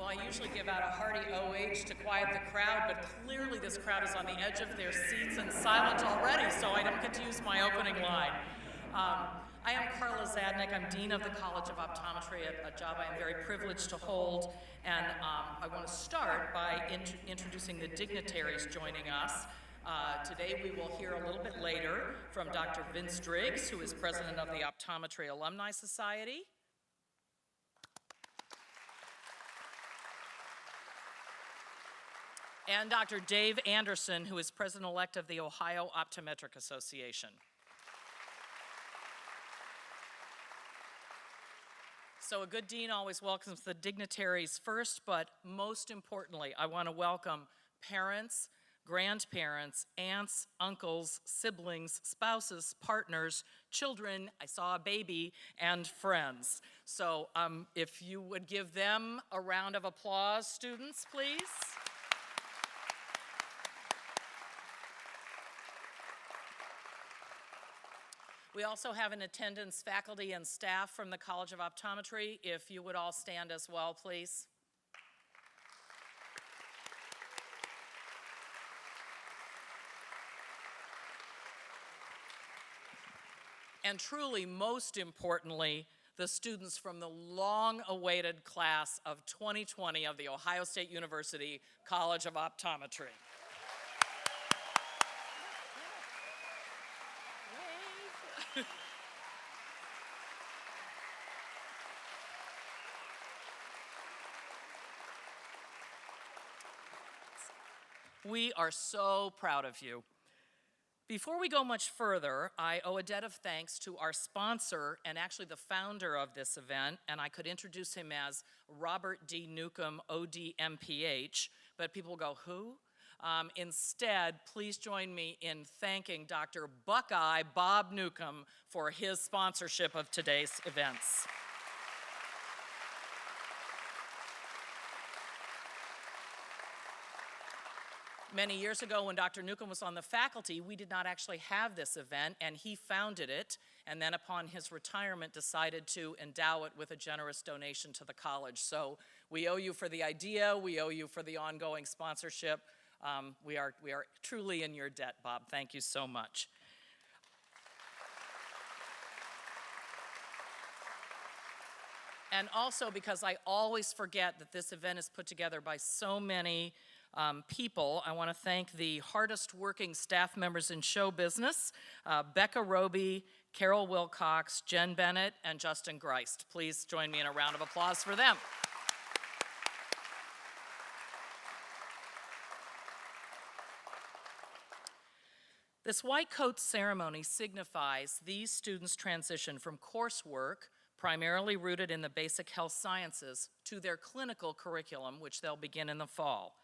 I usually give out a hearty OH to quiet the crowd, but clearly this crowd is on the edge of their seats and silent already, so I don't get to use my opening line. I am Carla Zadnik. I'm Dean of the College of Optometry, a job I am very privileged to hold. And I want to start by introducing the dignitaries joining us. Today we will hear a little bit later from Dr. Vince Driggs, who is president of the Optometry Alumni Society. And Dr. Dave Anderson, who is president-elect of the Ohio Optometric Association. So a good dean always welcomes the dignitaries first, but most importantly, I want to welcome parents, grandparents, aunts, uncles, siblings, spouses, partners, children, I saw a baby, and friends. So if you would give them a round of applause, students, please. We also have in attendance faculty and staff from the College of Optometry. If you would all stand as well, please. And truly, most importantly, the students from the long-awaited class of 2020 of the Ohio State University College of Optometry. We are so proud of you. Before we go much further, I owe a debt of thanks to our sponsor and actually the founder of this event, and I could introduce him as Robert D. Newcomb, OD-MPH, but people will go, who? Instead, please join me in thanking Dr. Buckeye Bob Newcomb for his sponsorship of today's events. Many years ago, when Dr. Newcomb was on the faculty, we did not actually have this event, and he founded it, and then upon his retirement decided to endow it with a generous donation to the college. So we owe you for the idea, we owe you for the ongoing sponsorship. We are truly in your debt, Bob. Thank you so much. And also, because I always forget that this event is put together by so many people, I want to thank the hardest working staff members in show business, Becca Roby, Carol Wilcox, Jen Bennett, and Justin Greist. Please join me in a round of applause for them. This white coat ceremony signifies these students' transition from coursework, primarily rooted in the basic health sciences, to their clinical curriculum, which they'll begin in the fall.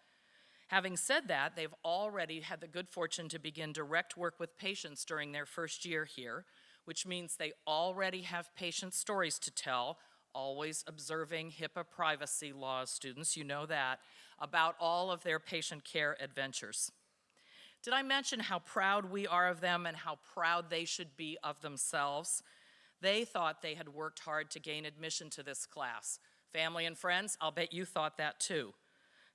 Having said that, they've already had the good fortune to begin direct work with patients during their first year here, which means they already have patient stories to tell, always observing HIPAA privacy laws, students, you know that, about all of their patient care adventures. Did I mention how proud we are of them and how proud they should be of themselves? They thought they had worked hard to gain admission to this class. Family and friends, I'll bet you thought that too.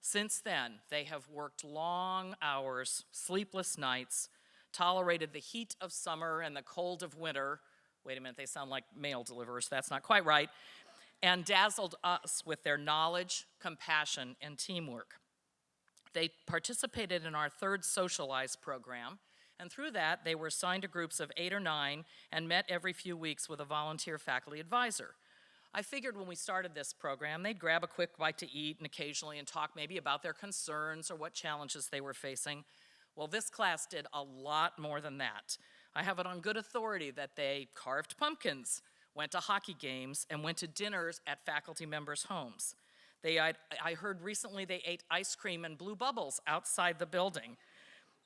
Since then, they have worked long hours, sleepless nights, tolerated the heat of summer and the cold of winter. Wait a minute, they sound like mail deliverers, that's not quite right. And dazzled us with their knowledge, compassion, and teamwork. They participated in our third Socialize program, and through that, they were assigned to groups of 8 or 9 and met every few weeks with a volunteer faculty advisor. I figured when we started this program, they'd grab a quick bite to eat and occasionally and talk maybe about their concerns or what challenges they were facing. Well, this class did a lot more than that. I have it on good authority that they carved pumpkins, went to hockey games, and went to dinners at faculty members' homes. I heard recently they ate ice cream and blue bubbles outside the building.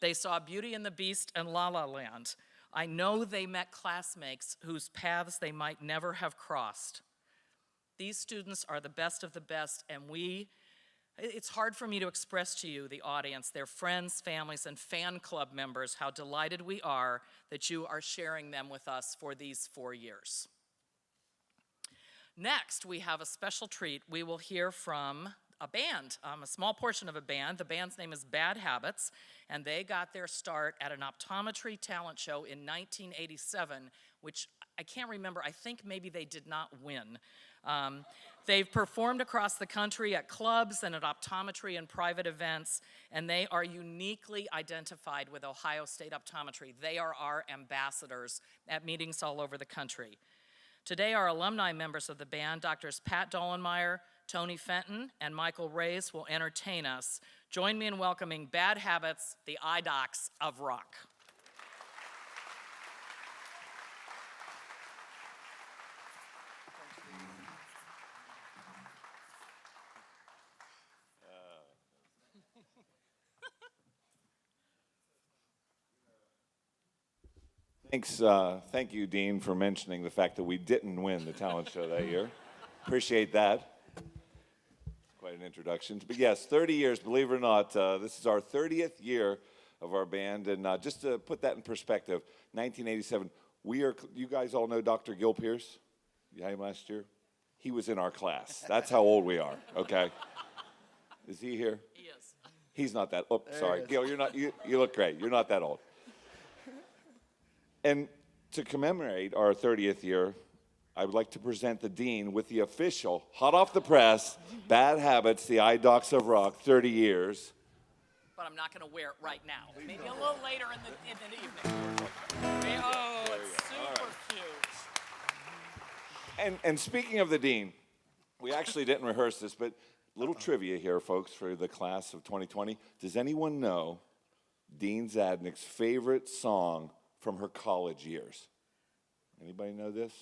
They saw Beauty and the Beast and La La Land. I know they met classmates whose paths they might never have crossed. These students are the best of the best, and it's hard for me to express to you, the audience, their friends, families, and fan club members, how delighted we are that you are sharing them with us for these 4 years. Next, we have a special treat. We will hear from a band, a small portion of a band. The band's name is Bad Habits, and they got their start at an optometry talent show in 1987, which I can't remember. I think maybe they did not win. They've performed across the country at clubs and at optometry and private events, and they are uniquely identified with Ohio State Optometry. They are our ambassadors at meetings all over the country. Today, our alumni members of the band, Drs. Pat Dollenmeyer, Tony Fenton, and Michael Reyes, will entertain us. Join me in welcoming Bad Habits, the eye docs of rock. Thanks, thank you, Dean, for mentioning the fact that we didn't win the talent show that year. Appreciate that. Quite an introduction. But yes, 30 years, believe it or not, this is our 30th year of our band. And just to put that in perspective, 1987, you guys all know Dr. Gil Pierce? You had him last year? He was in our class. That's how old we are, okay? Is he here? He is. He's not that, oh, sorry. Gil, you look great. You're not that old. And to commemorate our 30th year, I would like to present the Dean with the official, hot off the press, Bad Habits, the Eye Docs of Rock, 30 years. But I'm not going to wear it right now. Maybe a little later in the evening. Oh, it's super cute. And speaking of the Dean, we actually didn't rehearse this, but little trivia here, folks, for the class of 2020. Does anyone know Dean Zadnik's favorite song from her college years? Anybody know this?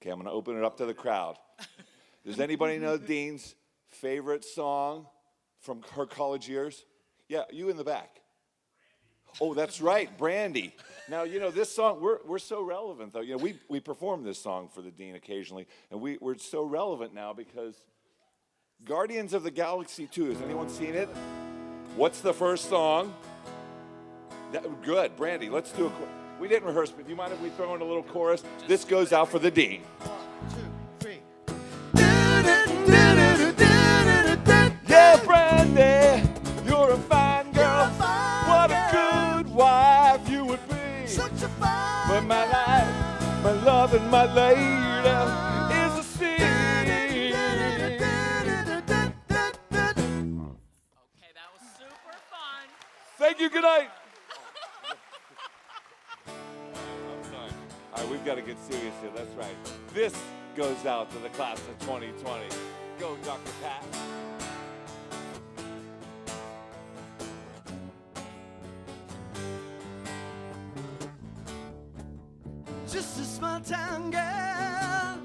Okay, I'm going to open it up to the crowd. Does anybody know Dean's favorite song from her college years? Yeah, you in the back. Oh, that's right, Brandy. Now, you know, this song, we're so relevant, though. You know, we perform this song for the Dean occasionally, and we're so relevant now because Guardians of the Galaxy 2, has anyone seen it? What's the first song? Good, Brandy, let's do we didn't rehearse, but do you mind if we throw in a little chorus? This goes out for the Dean. 1, 2, 3. Yeah, Brandy, you're a fine girl. What a good wife you would be. Such a fine But my life, my love, and my lady is a sin. Okay, that was super fun. Thank you, good night. All right, we've got to get serious here. That's right. This goes out to the class of 2020. Go, Dr. Pat. Just a small town girl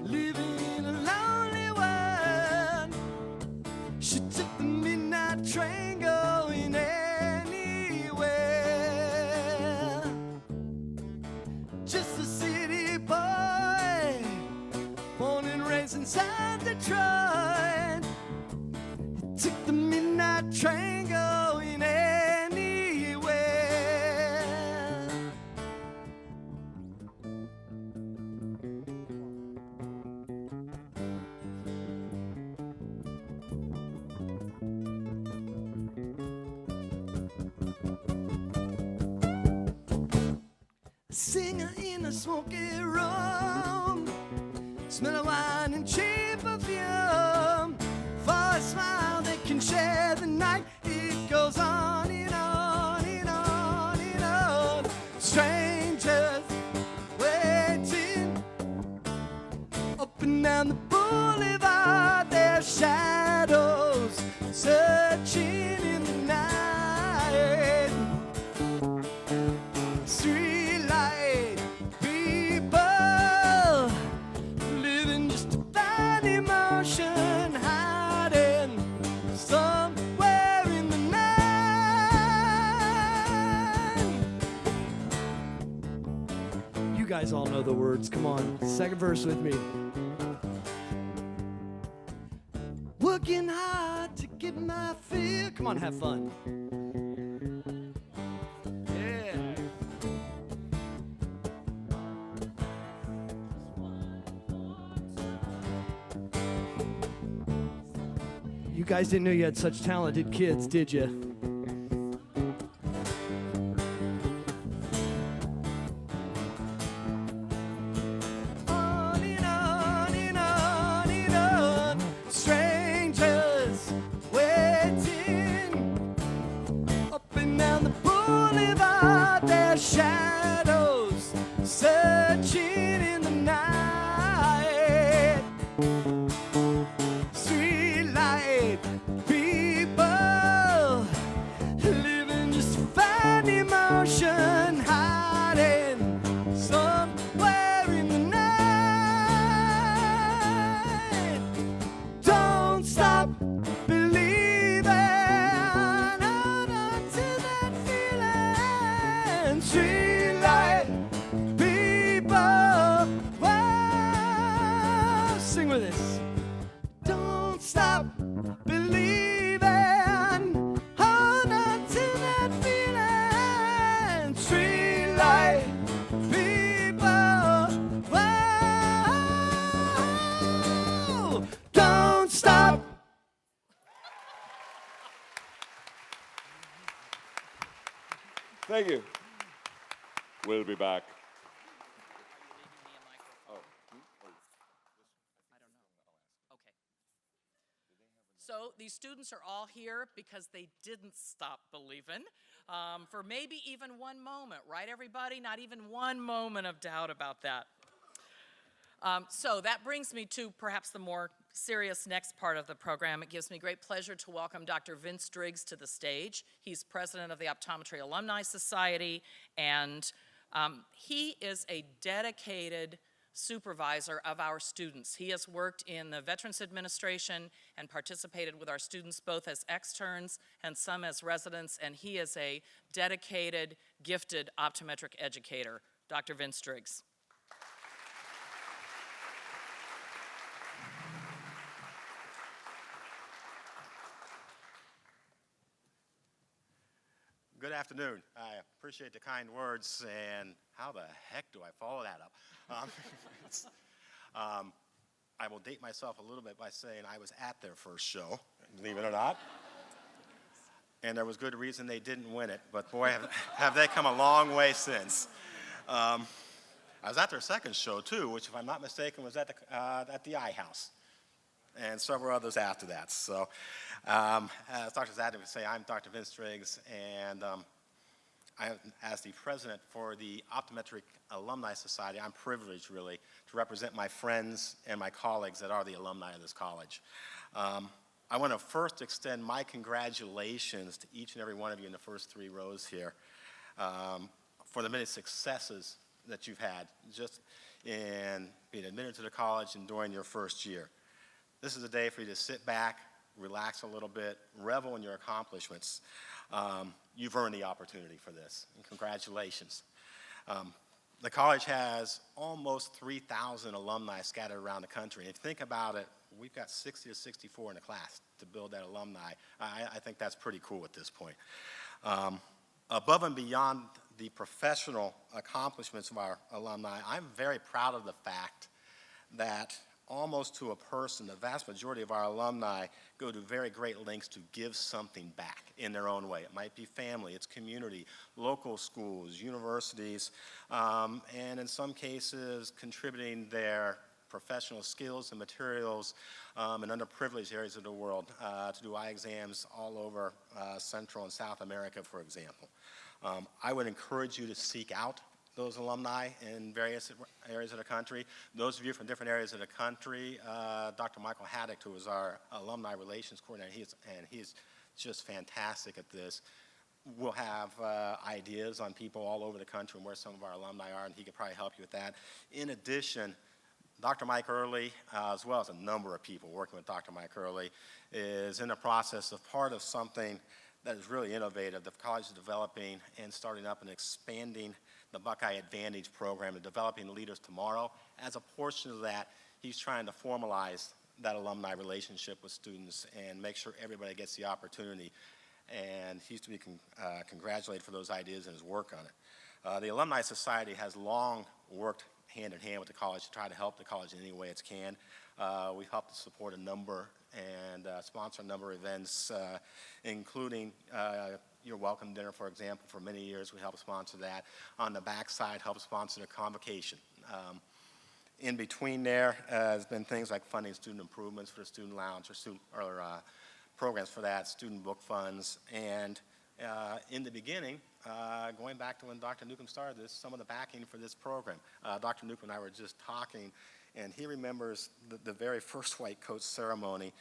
living in a lonely world. She took the midnight train going anywhere. Just a city boy, born and raised inside Detroit. He took the midnight train going anywhere. Singer in a smoky room, smell of wine and cheap perfume. For a smile they can share the night. It goes on and on and on and on. Strangers waiting up and down the boulevard. Their shadows searching in the night. Streetlight people living just to find emotion, hiding somewhere in the night. You guys all know the words. Come on, second verse with me. Working hard to get my fill. Come on, have fun. Yeah. You guys didn't know you had such talented kids, did you? On and on and on and on, strangers waiting up and down the boulevard, their shadows searching in the night. Streetlight people living just to find emotion, hiding somewhere in the night. Don't stop believing, hold on to that feeling. Streetlight people, wow, sing with us. Don't stop believing, hold on to that feeling. Streetlight people, wow, don't stop. Thank you. We'll be back. So these students are all here because they didn't stop believing for maybe even one moment, right, everybody? Not even one moment of doubt about that. So that brings me to perhaps the more serious next part of the program. It gives me great pleasure to welcome Dr. Vince Driggs to the stage. He's president of the Optometry Alumni Society, and he is a dedicated supervisor of our students. He has worked in the Veterans Administration and participated with our students both as externs and some as residents, and he is a dedicated, gifted optometric educator. Dr. Vince Driggs. Good afternoon. I appreciate the kind words, and how the heck do I follow that up? I will date myself a little bit by saying I was at their first show, believe it or not. And there was good reason they didn't win it, but boy, have they come a long way since. I was at their second show, too, which, if I'm not mistaken, was at the I House, and several others after that. So, as Dr. Zadnik would say, I'm Dr. Vince Driggs, and as the president for the Optometric Alumni Society, I'm privileged, really, to represent my friends and my colleagues that are the alumni of this college. I want to first extend my congratulations to each and every one of you in the first three rows here for the many successes that you've had just in being admitted to the college and during your first year. This is a day for you to sit back, relax a little bit, revel in your accomplishments. You've earned the opportunity for this, and congratulations. The college has almost 3,000 alumni scattered around the country. And if you think about it, we've got 60 to 64 in the class to build that alumni. I think that's pretty cool at this point. Above and beyond the professional accomplishments of our alumni, I'm very proud of the fact that almost to a person, the vast majority of our alumni go to very great lengths to give something back in their own way. It might be family, it's community, local schools, universities, and in some cases contributing their professional skills and materials in underprivileged areas of the world to do eye exams all over Central and South America, for example. I would encourage you to seek out those alumni in various areas of the country. Those of you from different areas of the country, Dr. Michael Haddock, who is our alumni relations coordinator, he's just fantastic at this. We'll have ideas on people all over the country and where some of our alumni are, and he could probably help you with that. In addition, Dr. Mike Early, as well as a number of people working with Dr. Mike Early, is in the process of part of something that is really innovative. The college is developing and starting up and expanding the Buckeye Advantage program and developing leaders tomorrow. As a portion of that, he's trying to formalize that alumni relationship with students and make sure everybody gets the opportunity. And he's to be congratulated for those ideas and his work on it. The Alumni Society has long worked hand in hand with the college to try to help the college in any way it can. We've helped to support a number and sponsor a number of events, including your welcome dinner, for example. For many years, we helped sponsor that. On the backside, helped sponsor the convocation. In between there has been things like funding student improvements for the student lounge or programs for that, student book funds, and in the beginning, going back to when Dr. Newcomb started this, some of the backing for this program. Dr. Newcomb and I were just talking, and he remembers the very first white coat ceremony.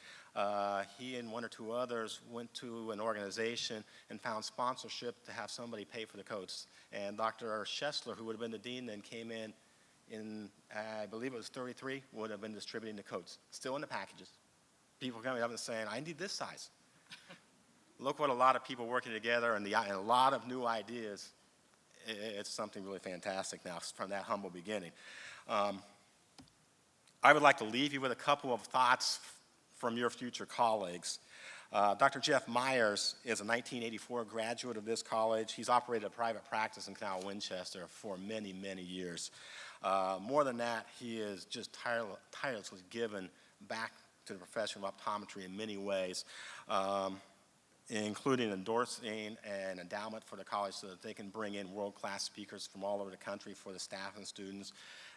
He and one or two others went to an organization and found sponsorship to have somebody pay for the coats. And Dr. Schessler, who would have been the dean, then came in, I believe it was 33, would have been distributing the coats, still in the packages. People coming up and saying, I need this size. Look what a lot of people working together and a lot of new ideas. It's something really fantastic now from that humble beginning. I would like to leave you with a couple of thoughts from your future colleagues. Dr. Jeff Myers is a 1984 graduate of this college. He's operated a private practice in Canal Winchester for many, many years. More than that, he is just tirelessly given back to the profession of optometry in many ways, including endorsing an endowment for the college so that they can bring in world-class speakers from all over the country for the staff and students,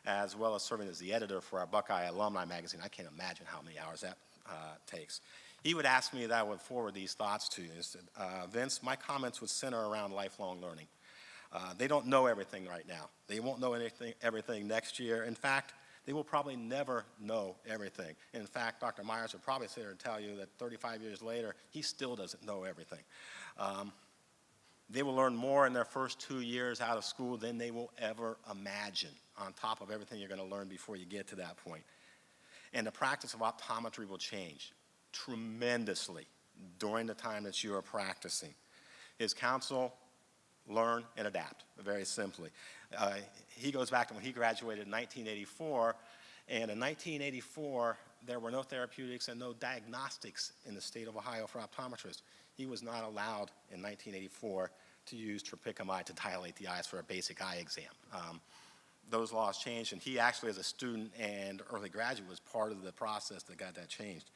as well as serving as the editor for our Buckeye Alumni magazine. I can't imagine how many hours that takes. He would ask me that I would forward these thoughts to you. He said, Vince, my comments would center around lifelong learning. They don't know everything right now. They won't know everything next year. In fact, they will probably never know everything. In fact, Dr. Myers would probably sit there and tell you that 35 years later, he still doesn't know everything. They will learn more in their first 2 years out of school than they will ever imagine, on top of everything you're going to learn before you get to that point. And the practice of optometry will change tremendously during the time that you are practicing. His counsel, learn and adapt, very simply. He goes back to when he graduated in 1984, and in 1984, there were no therapeutics and no diagnostics in the state of Ohio for optometrists. He was not allowed in 1984 to use tropicamide to dilate the eyes for a basic eye exam. Those laws changed, and he actually, as a student and early graduate, was part of the process that got that changed.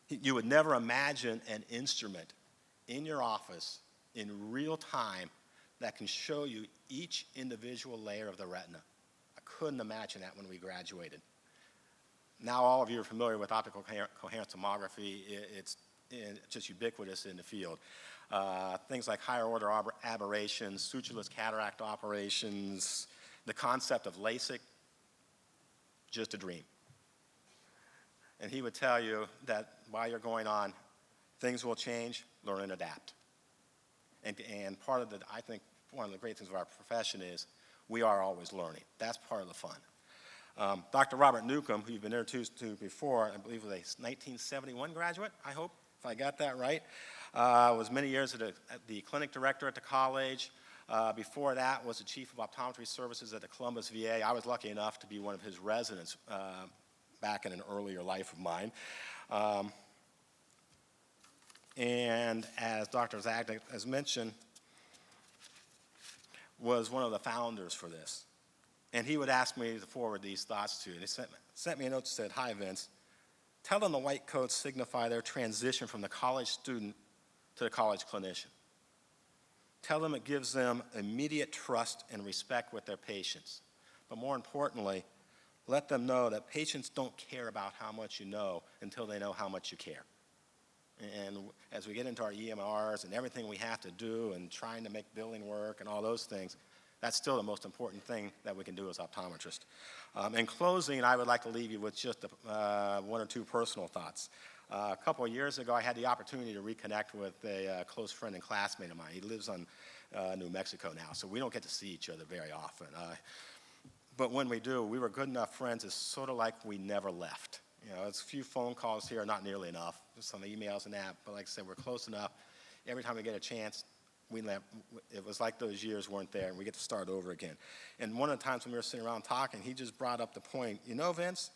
You would never imagine an instrument in your office in real time that can show you each individual layer of the retina. I couldn't imagine that when we graduated. Now all of you are familiar with optical coherence tomography. It's just ubiquitous in the field. Things like higher order aberrations, sutureless cataract operations, the concept of LASIK, just a dream. And he would tell you that while you're going on, things will change, learn and adapt. And part of I think one of the great things of our profession is we are always learning. That's part of the fun. Dr. Robert Newcomb, who you've been introduced to before, I believe was a 1971 graduate, I hope, if I got that right, was many years the clinic director at the college. Before that was the chief of optometry services at the Columbus VA. I was lucky enough to be one of his residents back in an earlier life of mine. And as Dr. Zagnick has mentioned, was one of the founders for this. And he would ask me to forward these thoughts to you. And he sent me a note that said, "Hi, Vince. Tell them the white coats signify their transition from the college student to the college clinician. Tell them it gives them immediate trust and respect with their patients. But more importantly, let them know that patients don't care about how much you know until they know how much you care." And as we get into our EMRs and everything we have to do and trying to make billing work and all those things, that's still the most important thing that we can do as optometrists. In closing, I would like to leave you with just one or two personal thoughts. A couple of years ago, I had the opportunity to reconnect with a close friend and classmate of mine. He lives on New Mexico now, so we don't get to see each other very often. But when we do, we were good enough friends. It's sort of like we never left. You know, it's a few phone calls here, not nearly enough, some emails and that, but like I said, we're close enough. Every time we get a chance, it was like those years weren't there, and we get to start over again. And one of the times when we were sitting around talking, he just brought up the point, you know, Vince,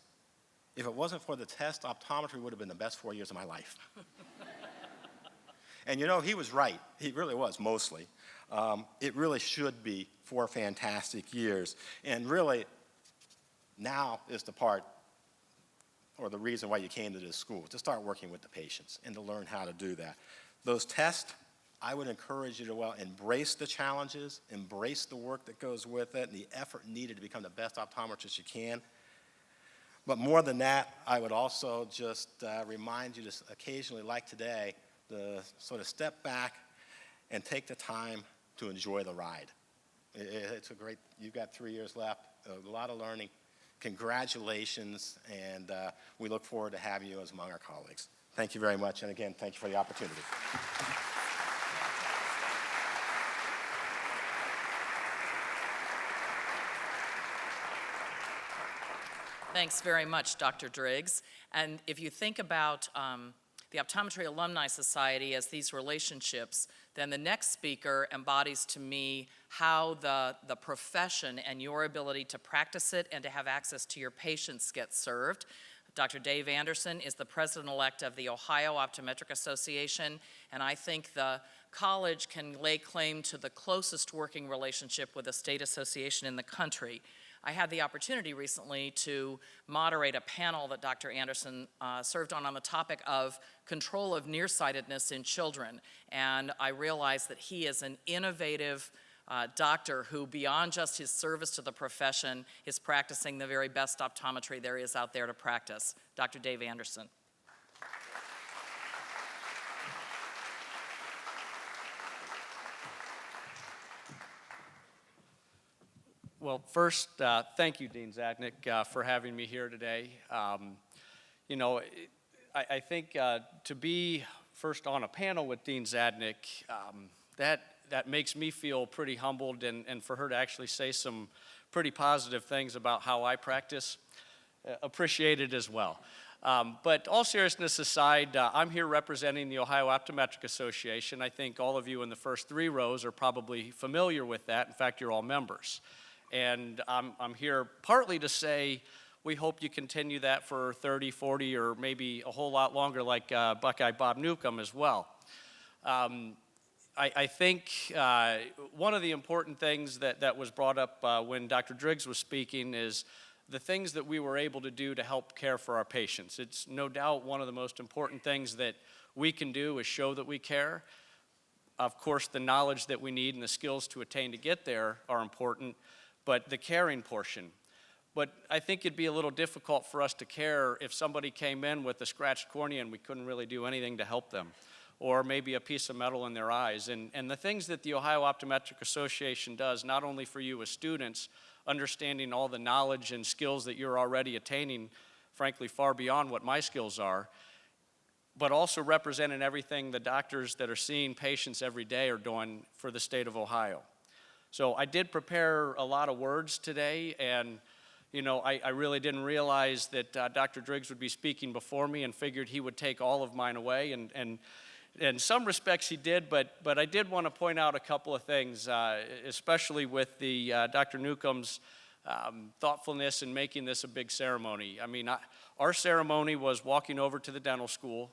if it wasn't for the test, optometry would have been the best 4 years of my life. And you know, he was right. He really was, mostly. It really should be 4 fantastic years. And really, now is the part or the reason why you came to this school, to start working with the patients and to learn how to do that. Those tests, I would encourage you to embrace the challenges, embrace the work that goes with it, and the effort needed to become the best optometrist you can. But more than that, I would also just remind you to occasionally, like today, to sort of step back and take the time to enjoy the ride. It's a great, you've got 3 years left, a lot of learning. Congratulations, and we look forward to having you as among our colleagues. Thank you very much, and again, thank you for the opportunity. Thanks very much, Dr. Driggs. And if you think about the Optometry Alumni Society as these relationships, then the next speaker embodies to me how the profession and your ability to practice it and to have access to your patients gets served. Dr. Dave Anderson is the president-elect of the Ohio Optometric Association, and I think the college can lay claim to the closest working relationship with a state association in the country. I had the opportunity recently to moderate a panel that Dr. Anderson served on the topic of control of nearsightedness in children. And I realized that he is an innovative doctor who, beyond just his service to the profession, is practicing the very best optometry there is out there to practice. Dr. Dave Anderson. Well, first, thank you, Dean Zachnick, for having me here today. You know, I think to be first on a panel with Dean Zachnick, that makes me feel pretty humbled, and for her to actually say some pretty positive things about how I practice, appreciated as well. But all seriousness aside, I'm here representing the Ohio Optometric Association. I think all of you in the first 3 rows are probably familiar with that. In fact, you're all members. And I'm here partly to say we hope you continue that for 30, 40, or maybe a whole lot longer like Buckeye Bob Newcomb as well. I think one of the important things that was brought up when Dr. Driggs was speaking is the things that we were able to do to help care for our patients. It's no doubt one of the most important things that we can do is show that we care. Of course, the knowledge that we need and the skills to attain to get there are important, but the caring portion. But I think it'd be a little difficult for us to care if somebody came in with a scratched cornea and we couldn't really do anything to help them, or maybe a piece of metal in their eyes. And the things that the Ohio Optometric Association does, not only for you as students, understanding all the knowledge and skills that you're already attaining, frankly, far beyond what my skills are, but also representing everything the doctors that are seeing patients every day are doing for the state of Ohio. So I did prepare a lot of words today, and you know, I really didn't realize that Dr. Driggs would be speaking before me, and figured he would take all of mine away, and in some respects he did, but I did want to point out a couple of things, especially with the Dr. Newcomb's thoughtfulness in making this a big ceremony. I mean, our ceremony was walking over to the dental school,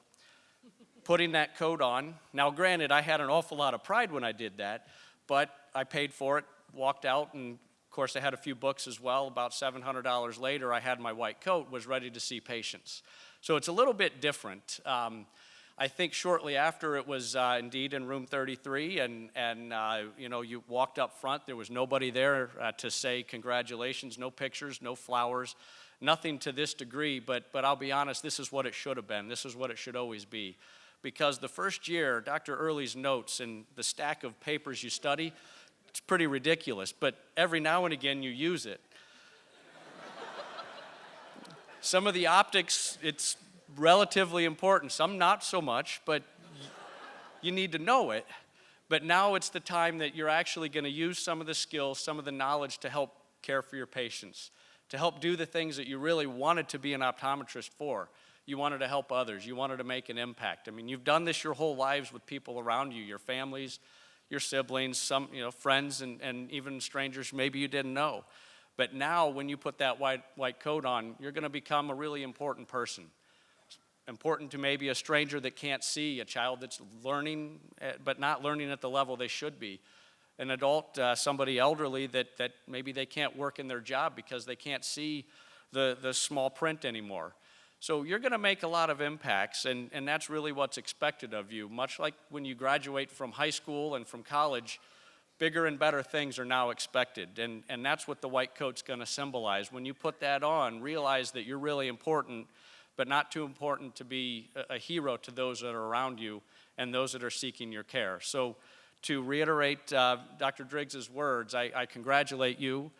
putting that coat on. Now, granted, I had an awful lot of pride when I did that, but I paid for it, walked out, and of course I had a few books as well. About $700 later, I had my white coat, was ready to see patients. So it's a little bit different. I think shortly after it was indeed in room 33, and you know, you walked up front, there was nobody there to say congratulations, no pictures, no flowers, nothing to this degree, but I'll be honest, this is what it should have been. This is what it should always be. Because the first year, Dr. Early's notes and the stack of papers you study, it's pretty ridiculous, but every now and again you use it. Some of the optics, it's relatively important, some not so much, but you need to know it. But now it's the time that you're actually going to use some of the skills, some of the knowledge to help care for your patients, to help do the things that you really wanted to be an optometrist for. You wanted to help others. You wanted to make an impact. I mean, you've done this your whole lives with people around you, your families, your siblings, some, you know, friends, and even strangers maybe you didn't know. But now when you put that white coat on, you're going to become a really important person. Important to maybe a stranger that can't see, a child that's learning but not learning at the level they should be, an adult, somebody elderly that maybe they can't work in their job because they can't see the small print anymore. So you're going to make a lot of impacts, and that's really what's expected of you. Much like when you graduate from high school and from college, bigger and better things are now expected, and that's what the white coat's going to symbolize. When you put that on, realize that you're really important, but not too important to be a hero to those that are around you and those that are seeking your care. So to reiterate Dr. Driggs' words, I congratulate you.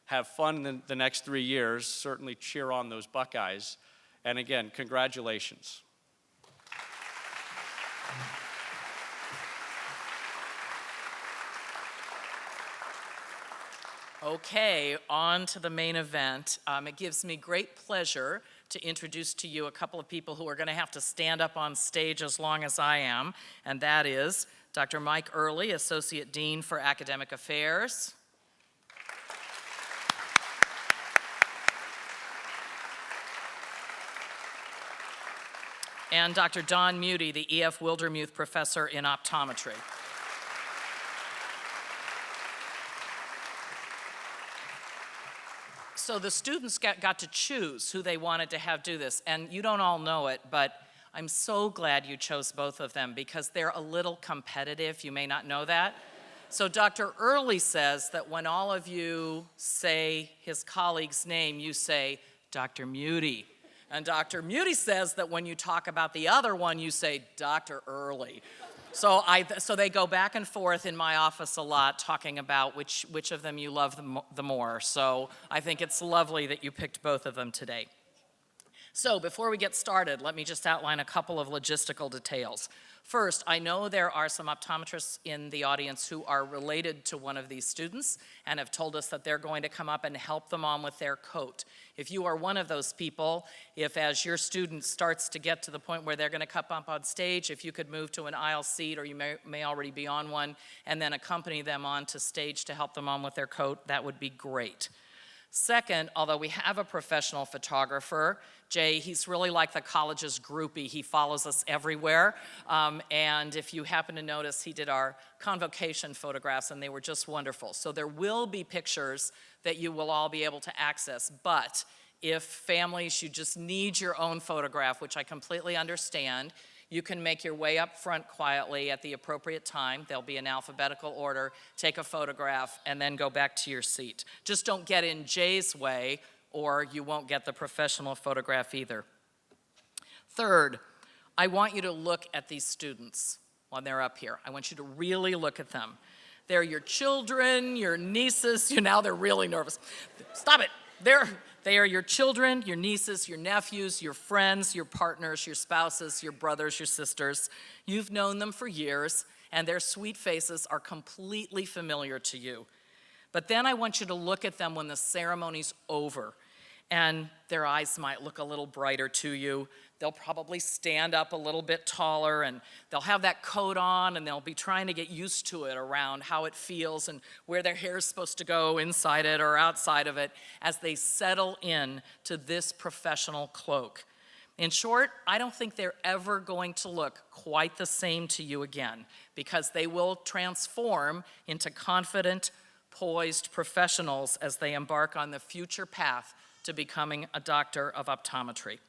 Have fun in the next 3 years. Certainly cheer on those Buckeyes. And again, congratulations. Okay, on to the main event. It gives me great pleasure to introduce to you a couple of people who are going to have to stand up on stage as long as I am, and that is Dr. Mike Early, Associate Dean for Academic Affairs. And Dr. Don Muty, the E.F. Wildermuth Professor in Optometry. So the students got to choose who they wanted to have do this, and you don't all know it, but I'm so glad you chose both of them because they're a little competitive. You may not know that. So Dr. Early says that when all of you say his colleague's name, you say, Dr. Muty. And Dr. Muty says that when you talk about the other one, you say, Dr. Early. So they go back and forth in my office a lot talking about which of them you love the more. So I think it's lovely that you picked both of them today. So before we get started, let me just outline a couple of logistical details. First, I know there are some optometrists in the audience who are related to one of these students and have told us that they're going to come up and help them on with their coat. If you are one of those people, if as your student starts to get to the point where they're going to come up on stage, if you could move to an aisle seat, or you may already be on one, and then accompany them onto stage to help them on with their coat, that would be great. Second, although we have a professional photographer, Jay, he's really like the college's groupie. He follows us everywhere. And if you happen to notice, he did our convocation photographs, and they were just wonderful. So there will be pictures that you will all be able to access. But if families, you just need your own photograph, which I completely understand, you can make your way up front quietly at the appropriate time. There'll be an alphabetical order, take a photograph, and then go back to your seat. Just don't get in Jay's way, or you won't get the professional photograph either. Third, I want you to look at these students when they're up here. I want you to really look at them. They're your children, your nieces. Now they're really nervous. Stop it. They are your children, your nieces, your nephews, your friends, your partners, your spouses, your brothers, your sisters. You've known them for years, and their sweet faces are completely familiar to you. But then I want you to look at them when the ceremony's over, and their eyes might look a little brighter to you. They'll probably stand up a little bit taller, and they'll have that coat on, and they'll be trying to get used to it around how it feels and where their hair is supposed to go, inside it or outside of it, as they settle in to this professional cloak. In short, I don't think they're ever going to look quite the same to you again, because they will transform into confident, poised professionals as they embark on the future path to becoming a doctor of optometry.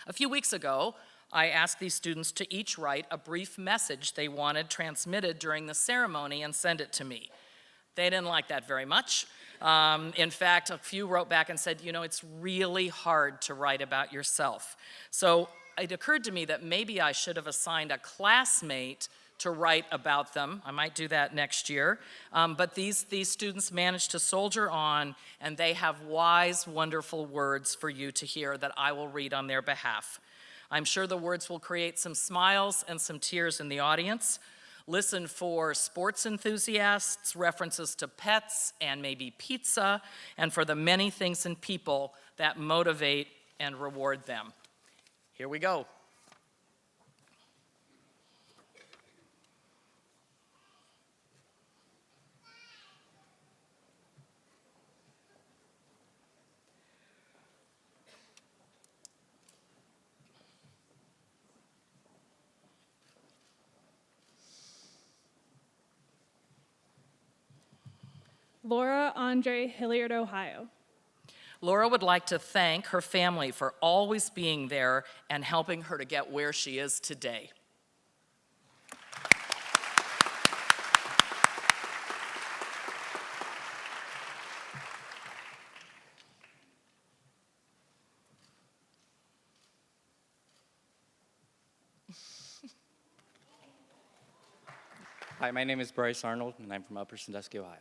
A few weeks ago, I asked these students to each write a brief message they wanted transmitted during the ceremony and send it to me. They didn't like that very much. In fact, a few wrote back and said, it's really hard to write about yourself. So it occurred to me that maybe I should have assigned a classmate to write about them. I might do that next year. But these students managed to soldier on, and they have wise, wonderful words for you to hear that I will read on their behalf. I'm sure the words will create some smiles and some tears in the audience. Listen for sports enthusiasts, references to pets and maybe pizza, and for the many things and people that motivate and reward them. Here we go. Laura Andre Hilliard, Ohio. Laura would like to thank her family for always being there and helping her to get where she is today. Hi, my name is Bryce Arnold, and I'm from Upper Sandusky, Ohio.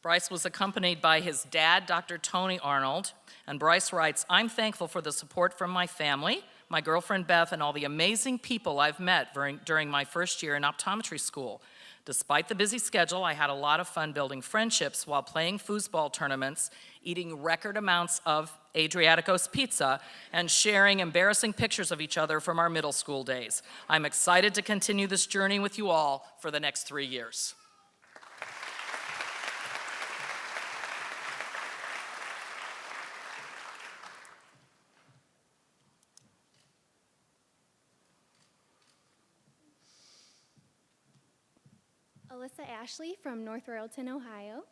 Bryce was accompanied by his dad, Dr. Tony Arnold, and Bryce writes, "I'm thankful for the support from my family, my girlfriend Beth, and all the amazing people I've met during my first year in optometry school. Despite the busy schedule, I had a lot of fun building friendships while playing foosball tournaments, eating record amounts of Adriatico's pizza, and sharing embarrassing pictures of each other from our middle school days. I'm excited to continue this journey with you all for the next 3 years." Alyssa Ashley from North Royalton, Ohio.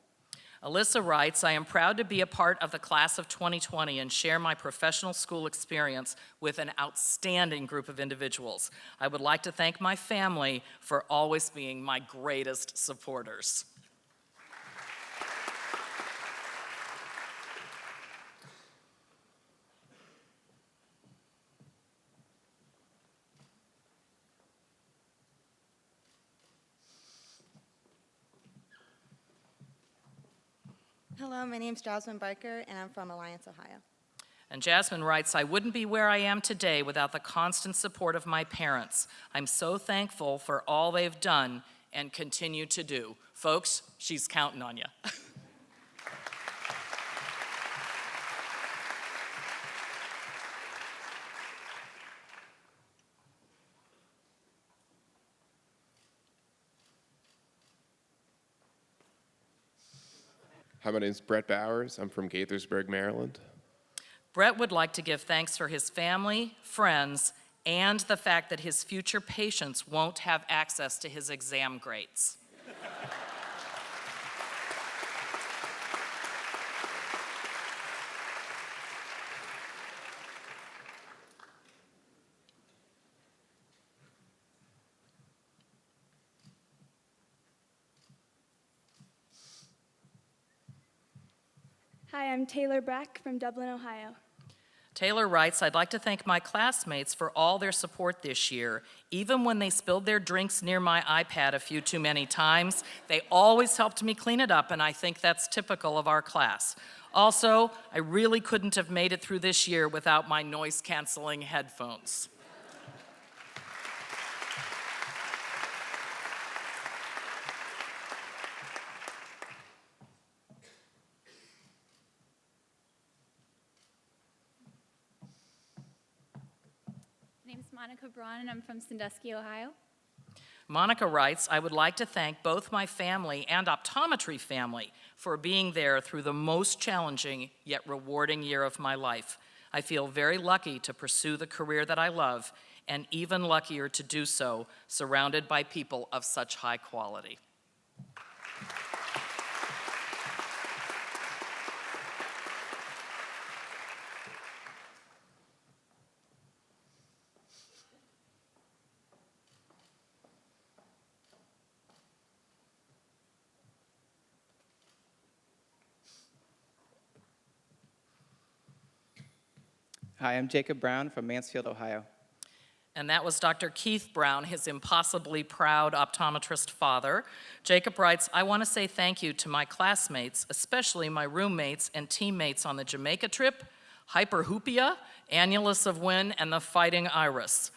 Alyssa writes, "I am proud to be a part of the class of 2020 and share my professional school experience with an outstanding group of individuals. I would like to thank my family for always being my greatest supporters." Hello, my name's Jasmine Barker, and I'm from Alliance, Ohio. And Jasmine writes, "I wouldn't be where I am today without the constant support of my parents. I'm so thankful for all they've done and continue to do." Folks, she's counting on you. Hi, my name's Brett Bowers. I'm from Gaithersburg, Maryland. Brett would like to give thanks for his family, friends, and the fact that his future patients won't have access to his exam grades. Hi, I'm Taylor Brack from Dublin, Ohio. Taylor writes, "I'd like to thank my classmates for all their support this year. Even when they spilled their drinks near my iPad a few too many times, they always helped me clean it up, and I think that's typical of our class. Also, I really couldn't have made it through this year without my noise-canceling headphones." My name's Monica Braun, and I'm from Sandusky, Ohio. Monica writes, "I would like to thank both my family and optometry family for being there through the most challenging yet rewarding year of my life. I feel very lucky to pursue the career that I love, and even luckier to do so surrounded by people of such high quality." Hi, I'm Jacob Brown from Mansfield, Ohio. And that was Dr. Keith Brown, his impossibly proud optometrist father. Jacob writes, "I want to say thank you to my classmates, especially my roommates and teammates on the Jamaica trip, Hyperhoopia, Annulus of Wynn, and the Fighting Iris.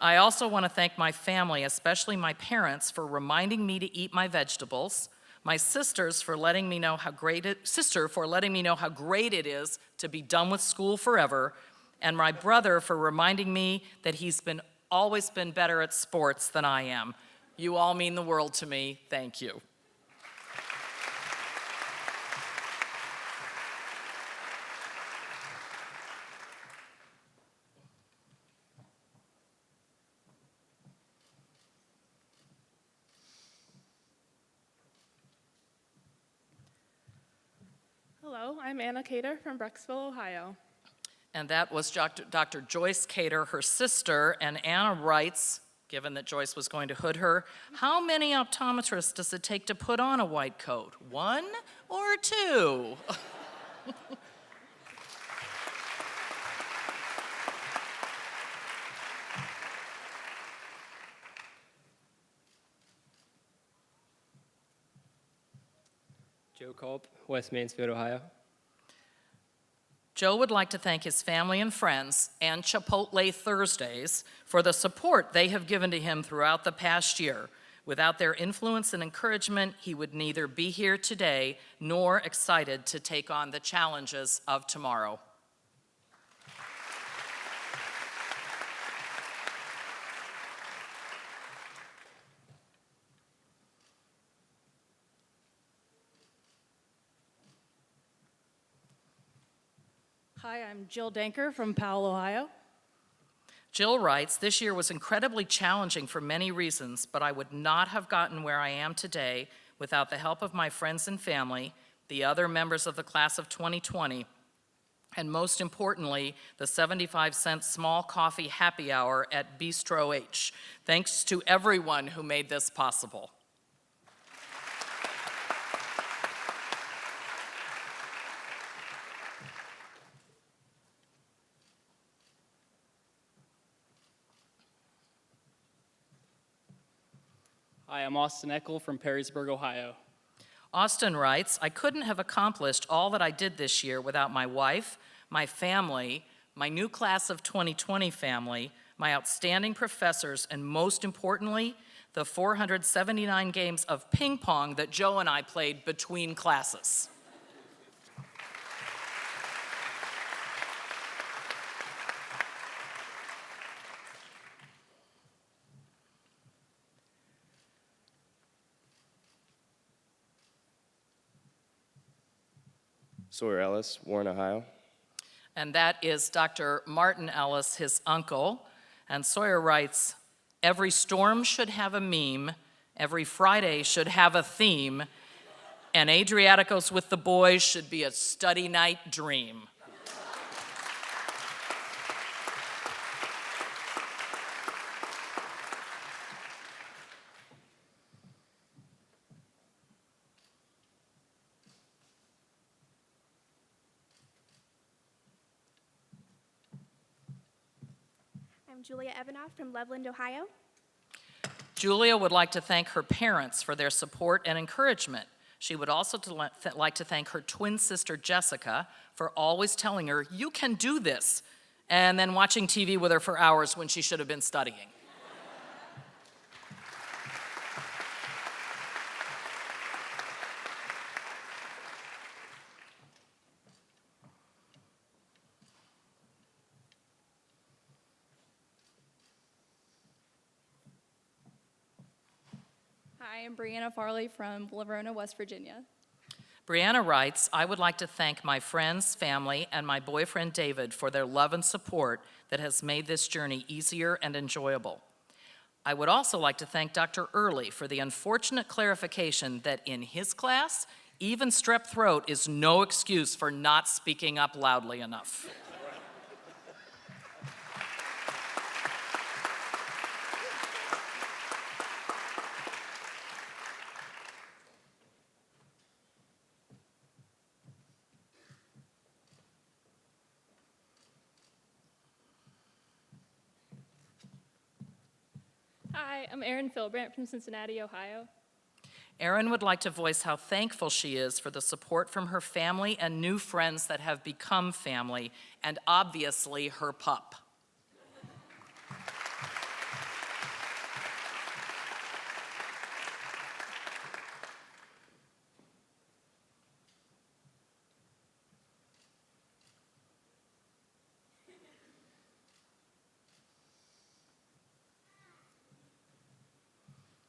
I also want to thank my family, especially my parents, for reminding me to eat my vegetables, my sisters for letting me know how great it is to be done with school forever, and my brother for reminding me that he's always been better at sports than I am. You all mean the world to me. Thank you." Hello, Hello, I'm Anna Cater from Brecksville, Ohio. And that was Dr. Joyce Cater, her sister, and Anna writes, given that Joyce was going to hood her, how many optometrists does it take to put on a white coat? 1 or 2? Joe Culp, West Mansfield, Ohio. Joe would like to thank his family and friends and Chipotle Thursdays for the support they have given to him throughout the past year. Without their influence and encouragement, he would neither be here today nor excited to take on the challenges of tomorrow. Hi, I'm Jill Danker from Powell, Ohio. Jill writes, this year was incredibly challenging for many reasons, but I would not have gotten where I am today without the help of my friends and family, the other members of the class of 2020, and most importantly, the 75-cent small coffee happy hour at Bistro H. Thanks to everyone who made this possible. Hi, I'm Austin Eckel from Perrysburg, Ohio. Austin writes, I couldn't have accomplished all that I did this year without my wife, my family, my new class of 2020 family, my outstanding professors, and most importantly, the 479 games of ping pong that Joe and I played between classes. Sawyer Ellis, Warren, Ohio. And that is Dr. Martin Ellis, his uncle. And Sawyer writes, every storm should have a meme, every Friday should have a theme, and Adriaticos with the boys should be a study night dream. I'm Julia Evanoff from Loveland, Ohio. Julia would like to thank her parents for their support and encouragement. She would also like to thank her twin sister, Jessica, for always telling her, you can do this, and then watching TV with her for hours when she should have been studying. Hi, I'm Brianna Farley from Liverona, West Virginia. Brianna writes, I would like to thank my friends, family, and my boyfriend David for their love and support that has made this journey easier and enjoyable. I would also like to thank Dr. Early for the unfortunate clarification that in his class, even strep throat is no excuse for not speaking up loudly enough. Hi, I'm Erin Philbrandt from Cincinnati, Ohio. Erin would like to voice how thankful she is for the support from her family and new friends that have become family, and obviously her pup.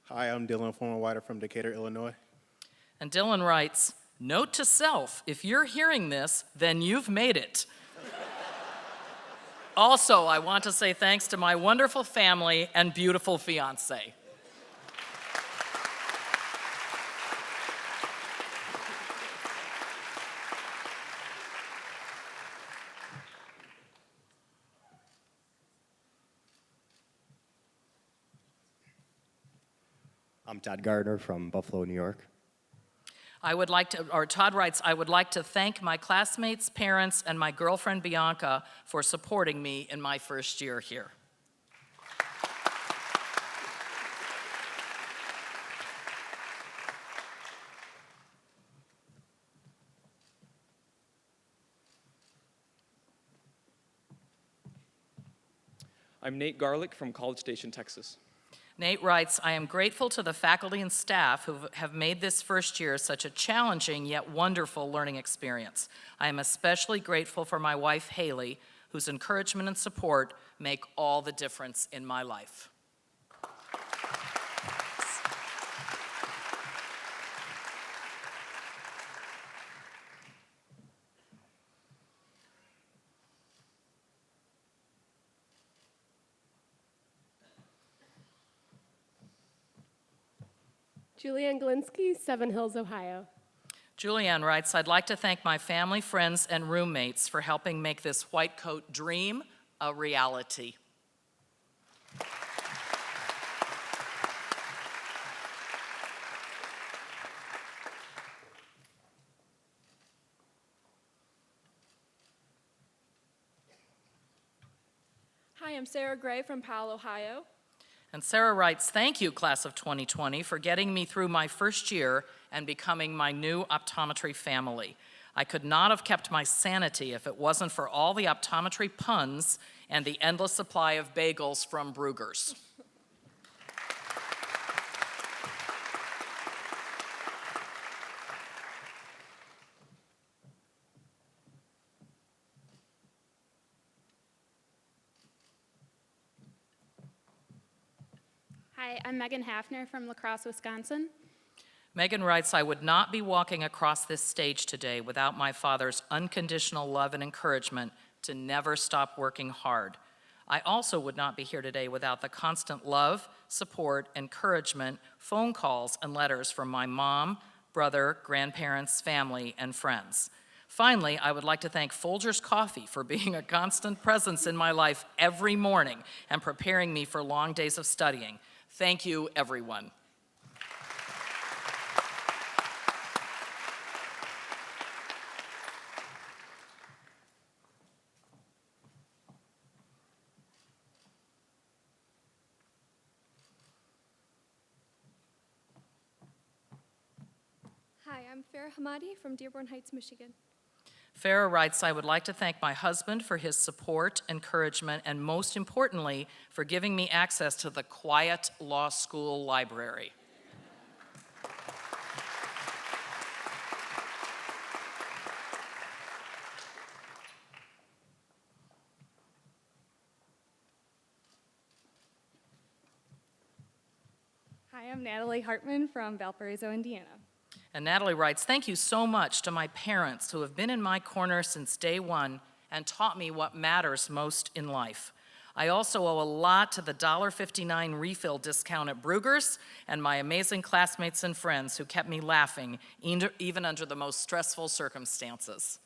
Hi, I'm Dylan Former-Whiter from Decatur, Illinois. And Dylan writes, note to self, if you're hearing this, then you've made it. Also, I want to say thanks to my wonderful family and beautiful fiance. I'm Todd Gardner from Buffalo, New York. Todd writes, I would like to thank my classmates, parents, and my girlfriend Bianca for supporting me in my first year here. I'm Nate Garlick from College Station, Texas. Nate writes, I am grateful to the faculty and staff who have made this first year such a challenging yet wonderful learning experience. I am especially grateful for my wife, Haley, whose encouragement and support make all the difference in my life. Julianne Galinsky, Seven Hills, Ohio. Julianne writes, I'd like to thank my family, friends, and roommates for helping make this white coat dream a reality. Hi, I'm Sarah Gray from Powell, Ohio. And Sarah writes, thank you, class of 2020, for getting me through my first year and becoming my new optometry family. I could not have kept my sanity if it wasn't for all the optometry puns and the endless supply of bagels from Bruegger's. Hi, I'm Megan Hafner from La Crosse, Wisconsin. Megan writes, I would not be walking across this stage today without my father's unconditional love and encouragement to never stop working hard. I also would not be here today without the constant love, support, encouragement, phone calls, and letters from my mom, brother, grandparents, family, and friends. Finally, I would like to thank Folgers Coffee for being a constant presence in my life every morning and preparing me for long days of studying. Thank you, everyone. Hi, I'm Farah Hamadi from Dearborn Heights, Michigan. Farah writes, I would like to thank my husband for his support, encouragement, and most importantly, for giving me access to the quiet law school library. Hi, I'm Natalie Hartman from Valparaiso, Indiana. And Natalie writes, thank you so much to my parents who have been in my corner since day one and taught me what matters most in life. I also owe a lot to the $1.59 refill discount at Bruegger's and my amazing classmates and friends who kept me laughing even under the most stressful circumstances.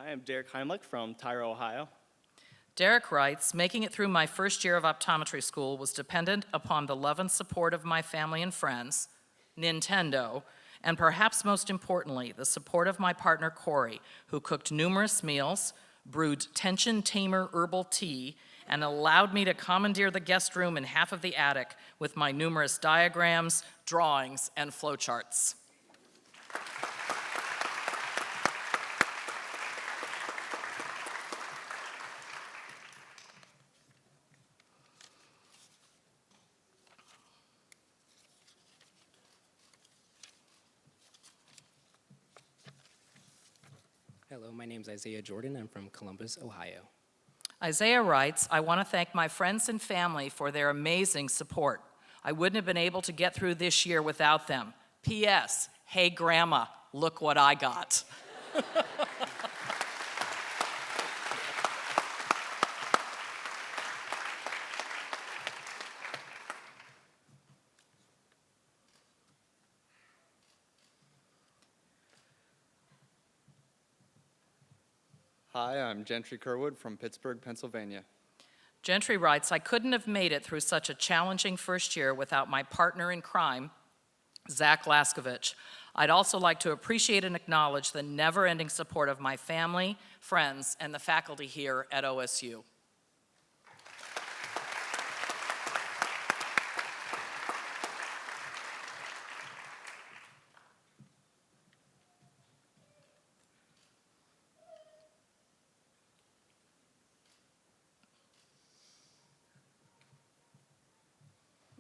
Hi, I'm Derek Heimlich from Tyra, Ohio. Derek writes, making it through my first year of optometry school was dependent upon the love and support of my family and friends, Nintendo, and perhaps most importantly, the support of my partner Corey, who cooked numerous meals, brewed tension tamer herbal tea, and allowed me to commandeer the guest room in half of the attic with my numerous diagrams, drawings, and flowcharts. Hello, my name is Isaiah Jordan. I'm from Columbus, Ohio. Isaiah writes, I want to thank my friends and family for their amazing support. I wouldn't have been able to get through this year without them. P.S. Hey, Grandma, look what I got. Hi, I'm Gentry Kerwood from Pittsburgh, Pennsylvania. Gentry writes, I couldn't have made it through such a challenging first year without my partner in crime, Zach Laskovich. I'd also like to appreciate and acknowledge the never-ending support of my family, friends, and the faculty here at OSU.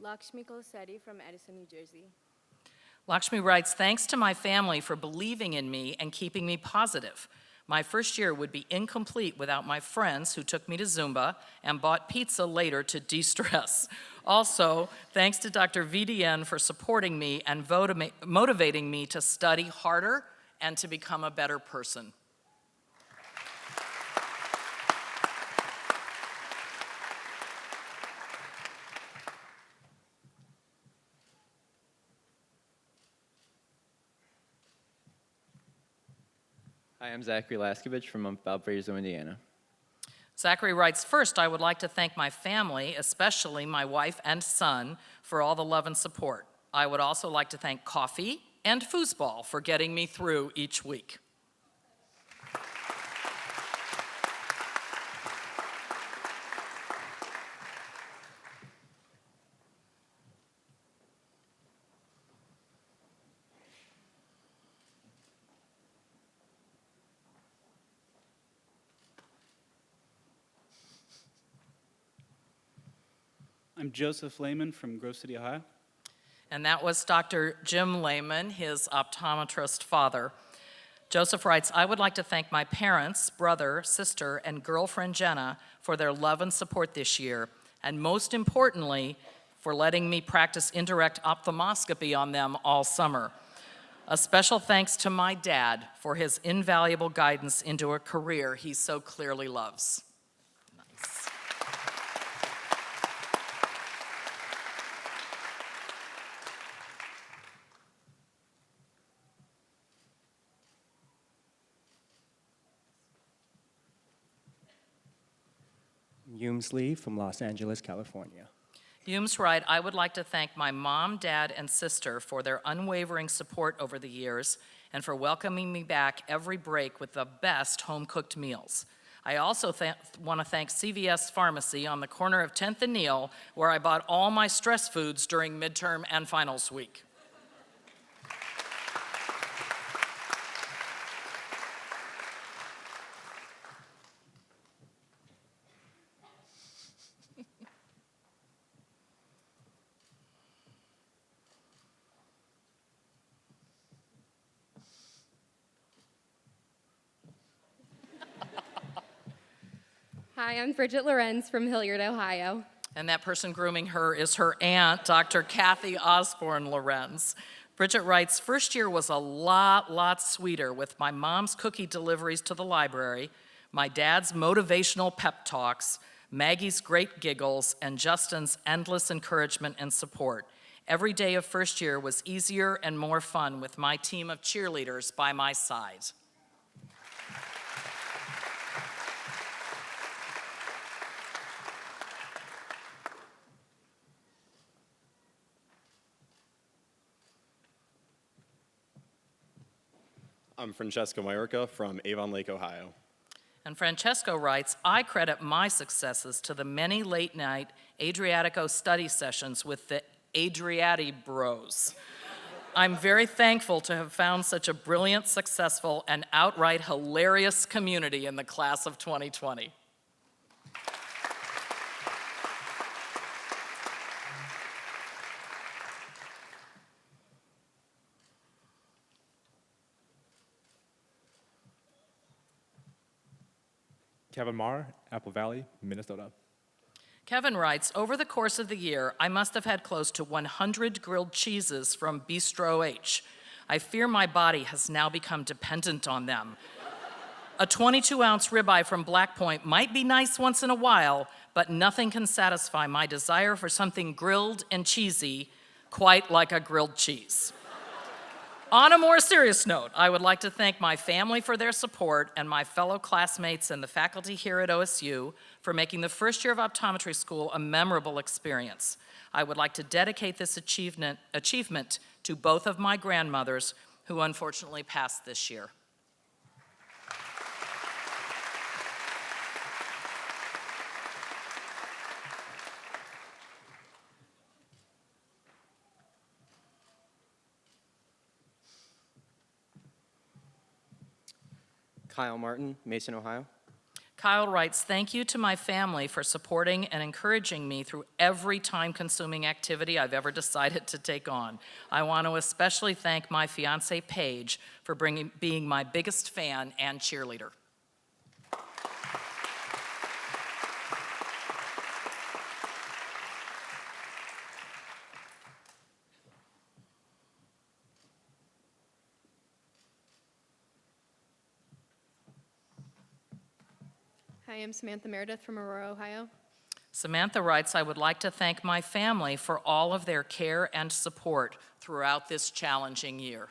Lakshmi Kolasetti from Edison, New Jersey. Lakshmi writes, thanks to my family for believing in me and keeping me positive. My first year would be incomplete without my friends who took me to Zumba and bought pizza later to de-stress. Also, thanks to Dr. VDN for supporting me and motivating me to study harder and to become a better person. Hi, I'm Zachary Laskovich from Valparaiso, Indiana. Zachary writes, first, I would like to thank my family, especially my wife and son, for all the love and support. I would also like to thank coffee and foosball for getting me through each week. I'm Joseph Lehman from Grove City, Ohio. And that was Dr. Jim Lehman, his optometrist father. Joseph writes, I would like to thank my parents, brother, sister, and girlfriend Jenna for their love and support this year, and most importantly, for letting me practice indirect ophthalmoscopy on them all summer. A special thanks to my dad for his invaluable guidance into a career he so clearly loves. Nice. Humes Lee from Los Angeles, California. Humes writes, I would like to thank my mom, dad, and sister for their unwavering support over the years and for welcoming me back every break with the best home-cooked meals. I also want to thank CVS Pharmacy on the corner of 10th and Neal, where I bought all my stress foods during midterm and finals week. Hi, I'm Bridget Lorenz from Hilliard, Ohio. And that person grooming her is her aunt, Dr. Kathy Osborne Lorenz. Bridget writes, first year was a lot sweeter with my mom's cookie deliveries to the library, my dad's motivational pep talks, Maggie's great giggles, and Justin's endless encouragement and support. Every day of first year was easier and more fun with my team of cheerleaders by my side. I'm Francesco Majorca from Avon Lake, Ohio. And Francesco writes, I credit my successes to the many late-night Adriatico study sessions with the Adriati Bros. I'm very thankful to have found such a brilliant, successful, and outright hilarious community in the class of 2020. Kevin Marr, Apple Valley, Minnesota. Kevin writes, over the course of the year, I must have had close to 100 grilled cheeses from Bistro H. I fear my body has now become dependent on them. A 22-ounce ribeye from Black Point might be nice once in a while, but nothing can satisfy my desire for something grilled and cheesy quite like a grilled cheese. On a more serious note, I would like to thank my family for their support and my fellow classmates and the faculty here at OSU for making the first year of optometry school a memorable experience. I would like to dedicate this achievement to both of my grandmothers who unfortunately passed this year. Kyle Martin, Mason, Ohio. Kyle writes, thank you to my family for supporting and encouraging me through every time-consuming activity I've ever decided to take on. I want to especially thank my fiancée, Paige, for being my biggest fan and cheerleader. Hi, I'm Samantha Meredith from Aurora, Ohio. Samantha writes, I would like to thank my family for all of their care and support throughout this challenging year.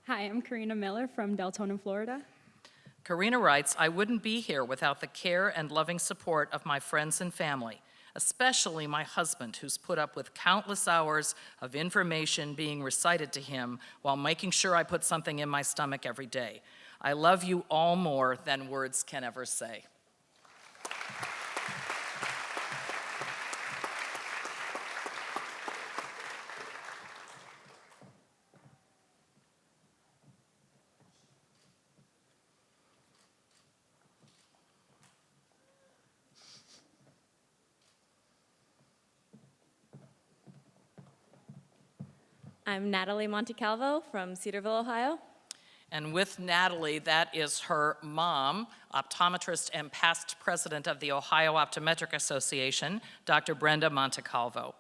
Hi, I'm Karina Miller from Deltona, Florida. Karina writes, I wouldn't be here without the care and loving support of my friends and family, especially my husband, who's put up with countless hours of information being recited to him while making sure I put something in my stomach every day. I love you all more than words can ever say. I'm Natalie Montecalvo from Cedarville, Ohio. And with Natalie, that is her mom, optometrist and past president of the Ohio Optometric Association, Dr. Brenda Montecalvo.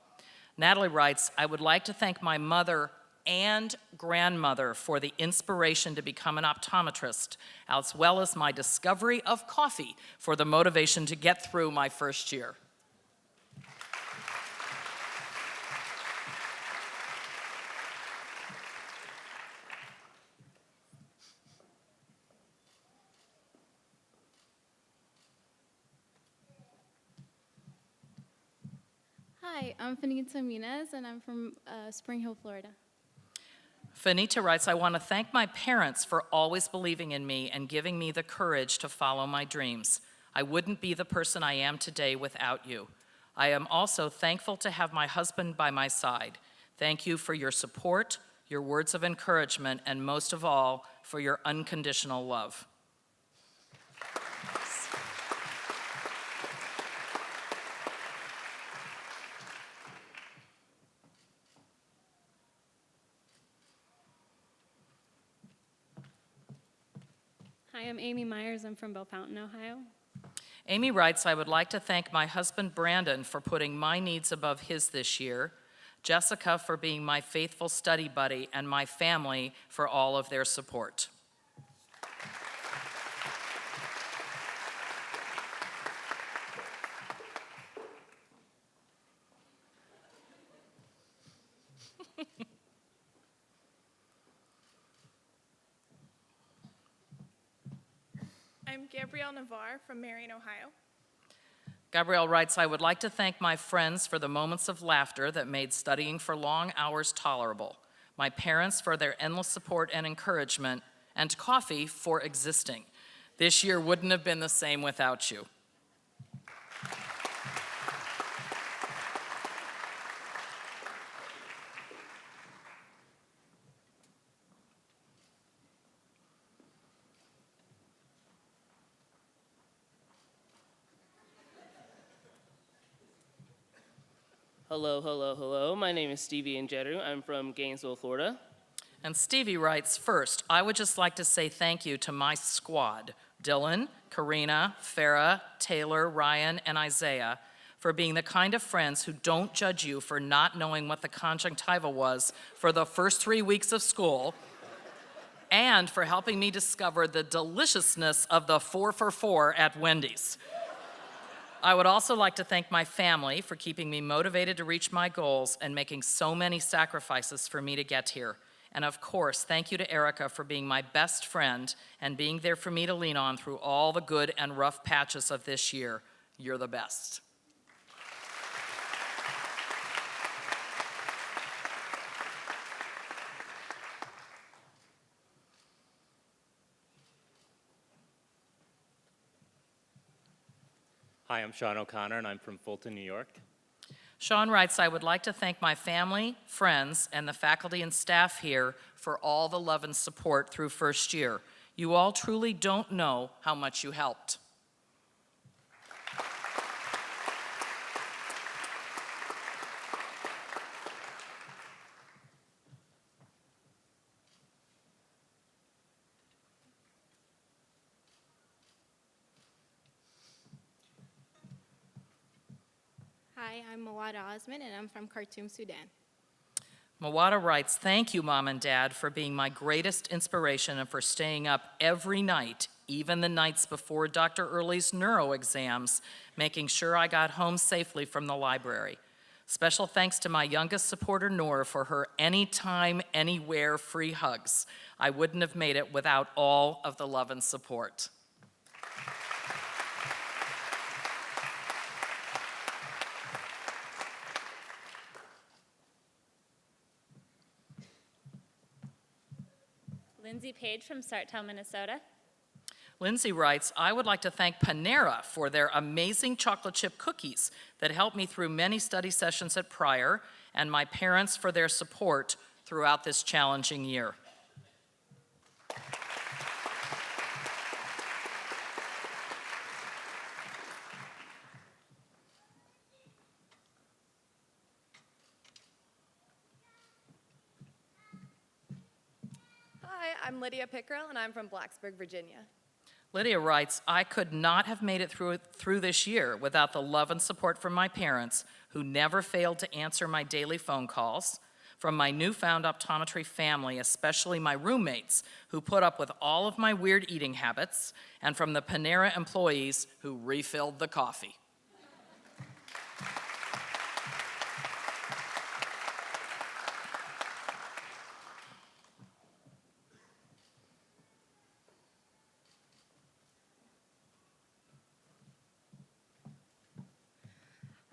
Natalie writes, I would like to thank my mother and grandmother for the inspiration to become an optometrist, as well as my discovery of coffee for the motivation to get through my first year. Hi, I'm Finita Minez, and I'm from Spring Hill, Florida. Finita writes, I want to thank my parents for always believing in me and giving me the courage to follow my dreams. I wouldn't be the person I am today without you. I am also thankful to have my husband by my side. Thank you for your support, your words of encouragement, and most of all, for your unconditional love. Hi, I'm Amy Myers. I'm from Bell Fountain, Ohio. Amy writes, I would like to thank my husband Brandon for putting my needs above his this year, Jessica for being my faithful study buddy, and my family for all of their support. I'm Gabrielle Navarre from Marion, Ohio. Gabrielle writes, I would like to thank my friends for the moments of laughter that made studying for long hours tolerable, my parents for their endless support and encouragement, and coffee for existing. This year wouldn't have been the same without you. Hello, hello, hello. My name is Stevie Njeru. I'm from Gainesville, Florida. And Stevie writes, first, I would just like to say thank you to my squad, Dylan, Karina, Farah, Taylor, Ryan, and Isaiah, for being the kind of friends who don't judge you for not knowing what the conjunctiva was for the first 3 weeks of school, and for helping me discover the deliciousness of the 4 for $4 at Wendy's. I would also like to thank my family for keeping me motivated to reach my goals and making so many sacrifices for me to get here. And of course, thank you to Erica for being my best friend and being there for me to lean on through all the good and rough patches of this year. You're the best. Hi, I'm Sean O'Connor, and I'm from Fulton, New York. Sean writes, I would like to thank my family, friends, and the faculty and staff here for all the love and support through first year. You all truly don't know how much you helped. Hi, I'm Mawada Osman, and I'm from Khartoum, Sudan. Mawada writes, thank you, Mom and Dad, for being my greatest inspiration and for staying up every night, even the nights before Dr. Early's neuro exams, making sure I got home safely from the library. Special thanks to my youngest supporter, Noor, for her anytime, anywhere free hugs. I wouldn't have made it without all of the love and support. Lindsay Page from Sartell, Minnesota. Lindsay writes, I would like to thank Panera for their amazing chocolate chip cookies that helped me through many study sessions at Pryor, and my parents for their support throughout this challenging year. Hi, I'm Lydia Pickrell, and I'm from Blacksburg, Virginia. Lydia writes, I could not have made it through this year without the love and support from my parents, who never failed to answer my daily phone calls, from my newfound optometry family, especially my roommates, who put up with all of my weird eating habits, and from the Panera employees who refilled the coffee.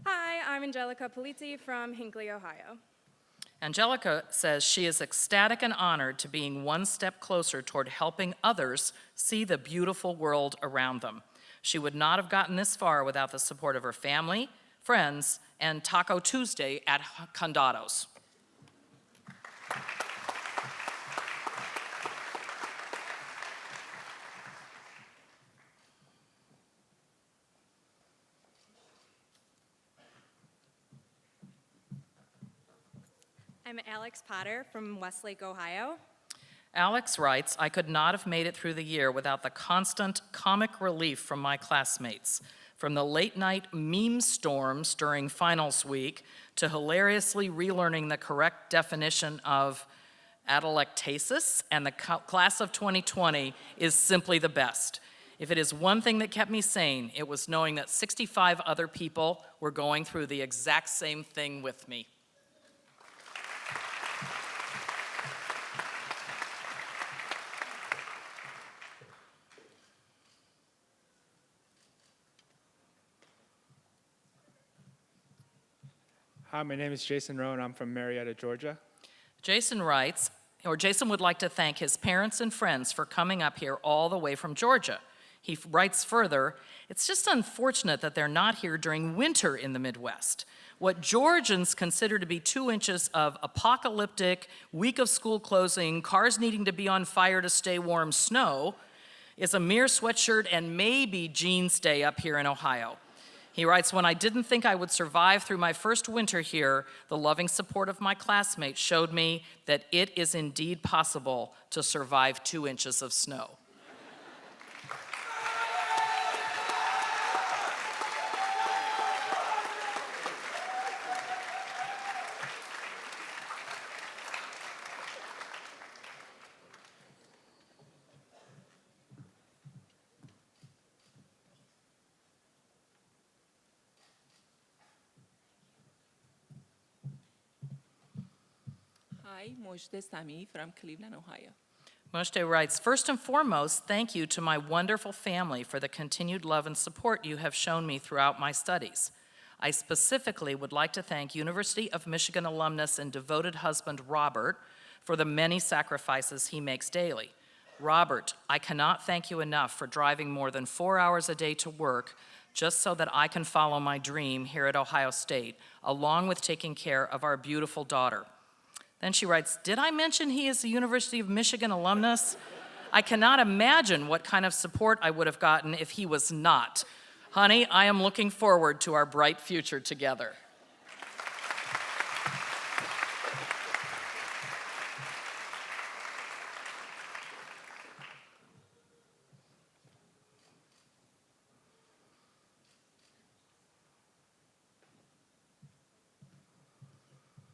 Hi, I'm Angelica Polizzi from Hinckley, Ohio. Angelica says she is ecstatic and honored to being one step closer toward helping others see the beautiful world around them. She would not have gotten this far without the support of her family, friends, and Taco Tuesday at Condados. I'm Alex Potter from Westlake, Ohio. Alex writes, I could not have made it through the year without the constant comic relief from my classmates. From the late night meme storms during finals week to hilariously relearning the correct definition of atelectasis, and the class of 2020 is simply the best. If it is one thing that kept me sane, it was knowing that 65 other people were going through the exact same thing with me. Hi, my name is Jason Rowe, and I'm from Marietta, Georgia. Jason writes, or Jason would like to thank his parents and friends for coming up here all the way from Georgia. He writes further, it's just unfortunate that they're not here during winter in the Midwest. What Georgians consider to be 2 inches of apocalyptic, week of school closing, cars needing to be on fire to stay warm snow is a mere sweatshirt and maybe jeans day up here in Ohio. He writes, when I didn't think I would survive through my first winter here, the loving support of my classmates showed me that it is indeed possible to survive 2 inches of snow. Hi, Mojde Sami from Cleveland, Ohio. Mojde writes, first and foremost, thank you to my wonderful family for the continued love and support you have shown me throughout my studies. I specifically would like to thank University of Michigan alumnus and devoted husband Robert for the many sacrifices he makes daily. Robert, I cannot thank you enough for driving more than 4 hours a day to work just so that I can follow my dream here at Ohio State, along with taking care of our beautiful daughter. Then she writes, did I mention he is a University of Michigan alumnus? I cannot imagine what kind of support I would have gotten if he was not. Honey, I am looking forward to our bright future together.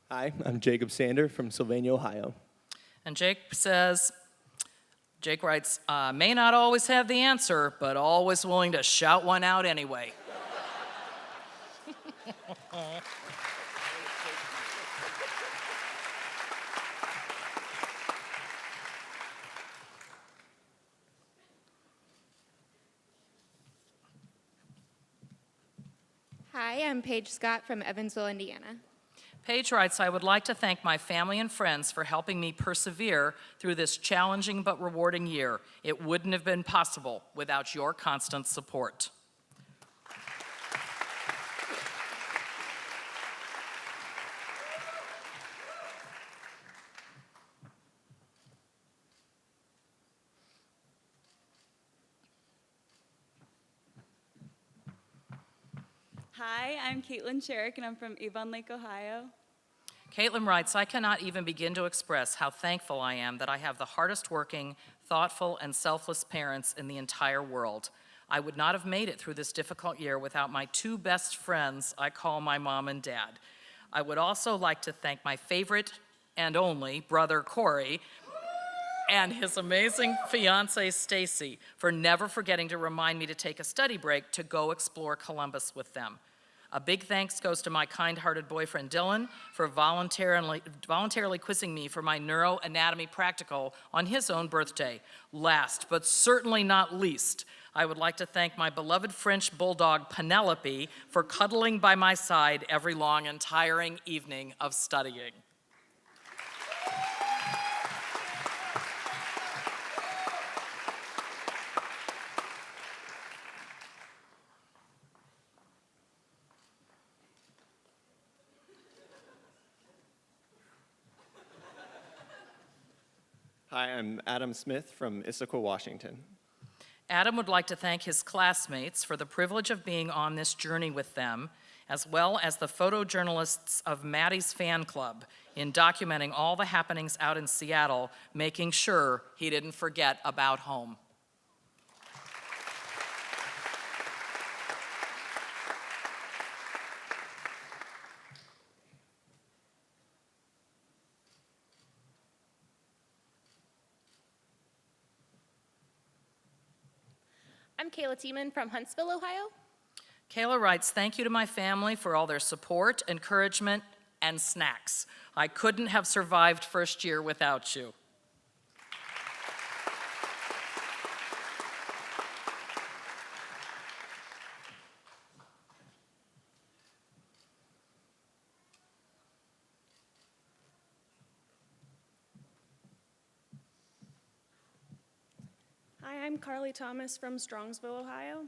Hi, I'm Jacob Sander from Sylvania, Ohio. And Jake writes, may not always have the answer, but always willing to shout one out anyway. Hi, I'm Paige Scott from Evansville, Indiana. Paige writes, I would like to thank my family and friends for helping me persevere through this challenging but rewarding year. It wouldn't have been possible without your constant support. Hi, I'm Caitlin Sherrick, and I'm from Avon Lake, Ohio. Caitlin writes, I cannot even begin to express how thankful I am that I have the hardest working, thoughtful, and selfless parents in the entire world. I would not have made it through this difficult year without my two best friends I call my mom and dad. I would also like to thank my favorite and only brother, Corey, and his amazing fiancée, Stacy, for never forgetting to remind me to take a study break to go explore Columbus with them. A big thanks goes to my kind-hearted boyfriend, Dylan, for voluntarily quizzing me for my neuroanatomy practical on his own birthday. Last, but certainly not least, I would like to thank my beloved French bulldog, Penelope, for cuddling by my side every long and tiring evening of studying. Hi, I'm Adam Smith from Issaquah, Washington. Adam would like to thank his classmates for the privilege of being on this journey with them, as well as the photojournalists of Maddie's fan club in documenting all the happenings out in Seattle, making sure he didn't forget about home. I'm Kayla Tiemann from Huntsville, Ohio. Kayla writes, thank you to my family for all their support, encouragement, and snacks. I couldn't have survived first year without you. Hi, I'm Carly Thomas from Strongsville, Ohio.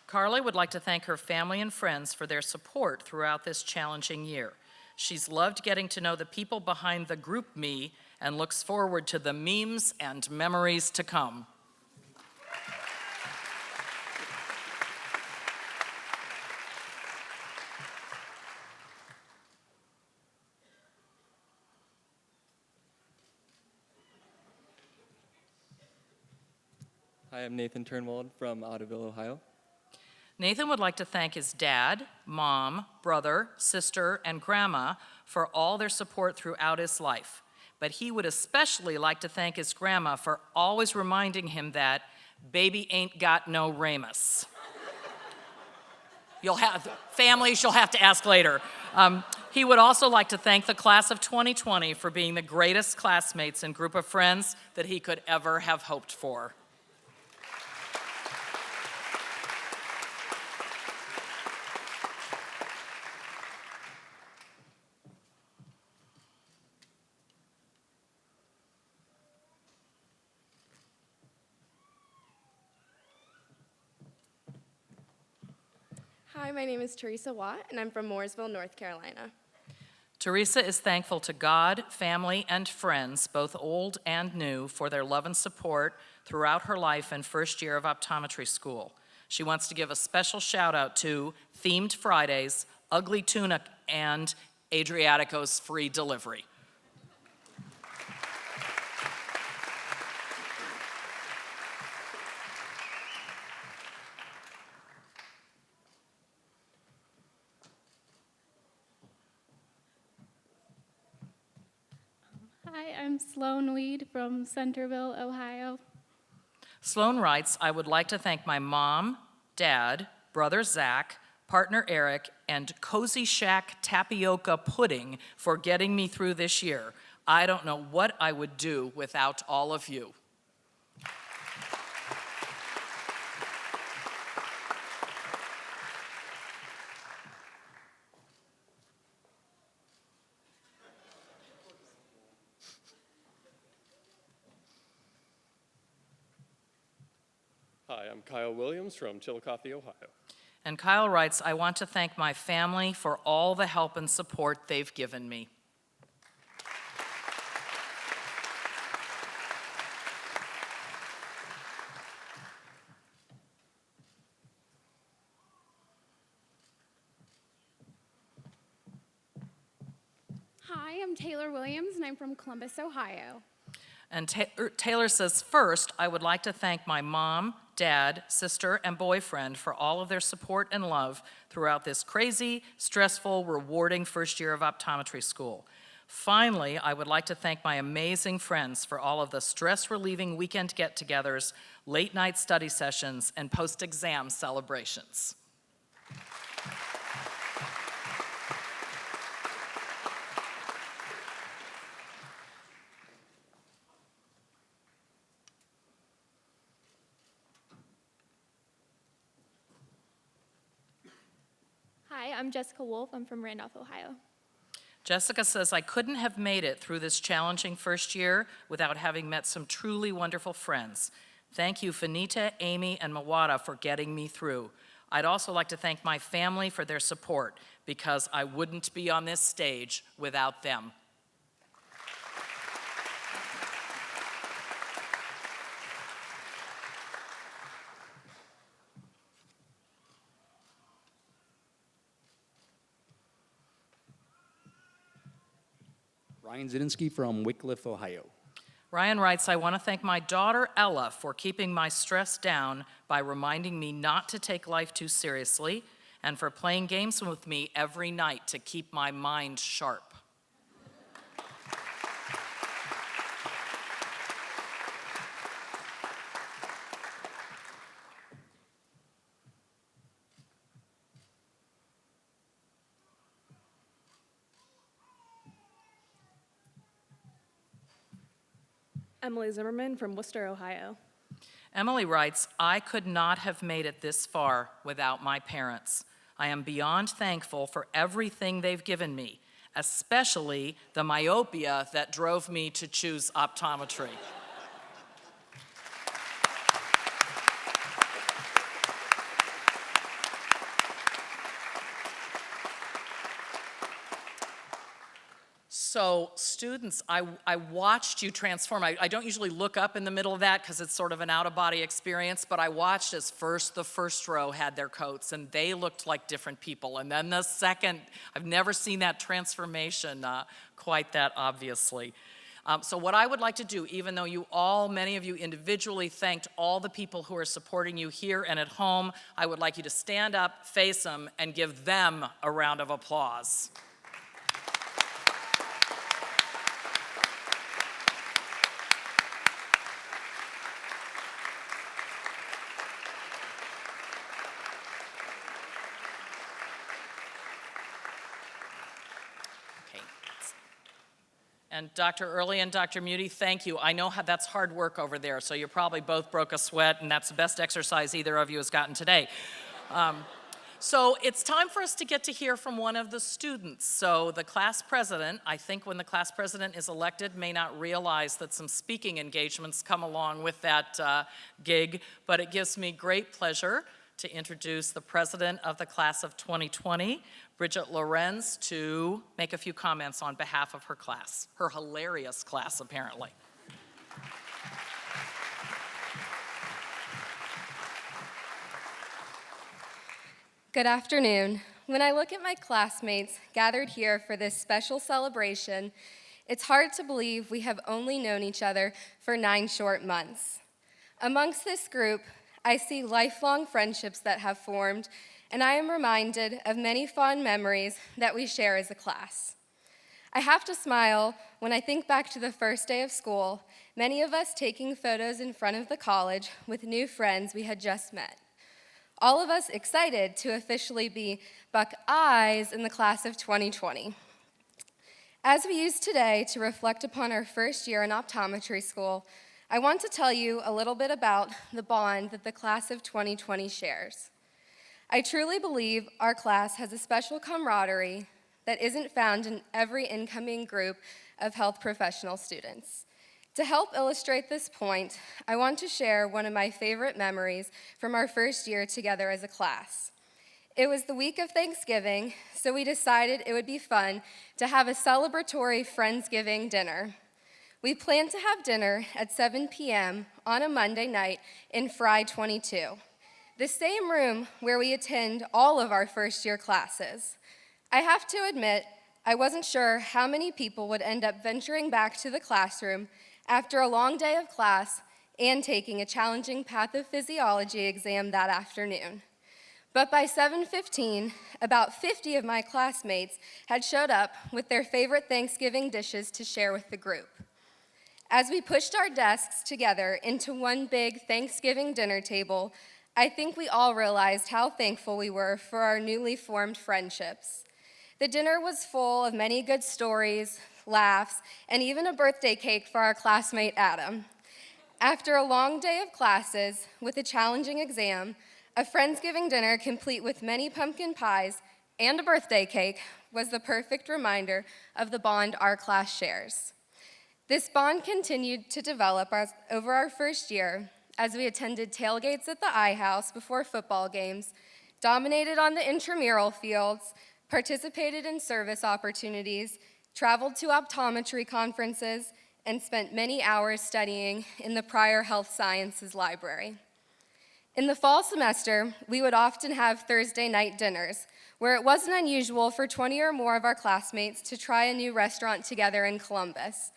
Carly would like to thank her family and friends for their support throughout this challenging year. She's loved getting to know the people behind the group me and looks forward to the memes and memories to come. Hi, I'm Nathan Turnwald from Ottoville, Ohio. Nathan would like to thank his dad, mom, brother, sister, and grandma for all their support throughout his life. But he would especially like to thank his grandma for always reminding him that baby ain't got no Ramus. Families you'll have to ask later. He would also like to thank the class of 2020 for being the greatest classmates and group of friends that he could ever have hoped for. Hi, my name is Teresa Watt, and I'm from Mooresville, North Carolina. Teresa is thankful to God, family, and friends, both old and new, for their love and support throughout her life and first year of optometry school. She wants to give a special shout out to Themed Fridays, Ugly Tuna, and Adriatico's free delivery. Hi, I'm Sloan Weed from Centerville, Ohio. Sloan writes, I would like to thank my mom, dad, brother Zach, partner Eric, and Cozy Shack Tapioca Pudding for getting me through this year. I don't know what I would do without all of you. Hi, I'm Kyle Williams from Chillicothe, Ohio. And Kyle writes, I want to thank my family for all the help and support they've given me. Hi, I'm Taylor Williams, and I'm from Columbus, Ohio. And Taylor says, first, I would like to thank my mom, dad, sister, and boyfriend for all of their support and love throughout this crazy, stressful, rewarding first year of optometry school. Finally, I would like to thank my amazing friends for all of the stress-relieving weekend get-togethers, late-night study sessions, and post-exam celebrations. Hi, I'm Jessica Wolf. I'm from Randolph, Ohio. Jessica says, I couldn't have made it through this challenging first year without having met some truly wonderful friends. Thank you, Finita, Amy, and Mawada for getting me through. I'd also like to thank my family for their support because I wouldn't be on this stage without them. Ryan Zidinski from Wickliffe, Ohio. Ryan writes, I want to thank my daughter, Ella, for keeping my stress down by reminding me not to take life too seriously and for playing games with me every night to keep my mind sharp. Emily Zimmerman from Worcester, Ohio. Emily writes, I could not have made it this far without my parents. I am beyond thankful for everything they've given me, especially the myopia that drove me to choose optometry. So students, I watched you transform. I don't usually look up in the middle of that because it's sort of an out-of-body experience, but I watched as the first row had their coats and they looked like different people. And then the second, I've never seen that transformation quite that obviously. So what I would like to do, even though many of you individually thanked all the people who are supporting you here and at home, I would like you to stand up, face them, and give them a round of applause. And Dr. Early and Dr. Muti, thank you. I know how that's hard work over there, so you probably both broke a sweat, and that's the best exercise either of you has gotten today. So it's time for us to get to hear from one of the students. So the class president, I think when the class president is elected, may not realize that some speaking engagements come along with that gig, but it gives me great pleasure to introduce the president of the class of 2020, Bridget Lorenz, to make a few comments on behalf of her class, her hilarious class, apparently. Good afternoon. When I look at my classmates gathered here for this special celebration, it's hard to believe we have only known each other for 9 short months. Amongst this group, I see lifelong friendships that have formed, and I am reminded of many fond memories that we share as a class. I have to smile when I think back to the first day of school, many of us taking photos in front of the college with new friends we had just met. All of us excited to officially be Buckeyes in the class of 2020. As we use today to reflect upon our first year in optometry school, I want to tell you a little bit about the bond that the class of 2020 shares. I truly believe our class has a special camaraderie that isn't found in every incoming group of health professional students. To help illustrate this point, I want to share one of my favorite memories from our first year together as a class. It was the week of Thanksgiving, so we decided it would be fun to have a celebratory Friendsgiving dinner. We planned to have dinner at 7 p.m. on a Monday night in Fry 22, the same room where we attend all of our first-year classes. I have to admit, I wasn't sure how many people would end up venturing back to the classroom after a long day of class and taking a challenging pathophysiology exam that afternoon. But by 7:15, about 50 of my classmates had showed up with their favorite Thanksgiving dishes to share with the group. As we pushed our desks together into one big Thanksgiving dinner table, I think we all realized how thankful we were for our newly formed friendships. The dinner was full of many good stories, laughs, and even a birthday cake for our classmate Adam. After a long day of classes with a challenging exam, a Friendsgiving dinner complete with many pumpkin pies and a birthday cake was the perfect reminder of the bond our class shares. This bond continued to develop over our first year as we attended tailgates at the I House before football games, dominated on the intramural fields, participated in service opportunities, traveled to optometry conferences, and spent many hours studying in the Pryor Health Sciences Library. In the fall semester, we would often have Thursday night dinners, where it wasn't unusual for 20 or more of our classmates to try a new restaurant together in Columbus.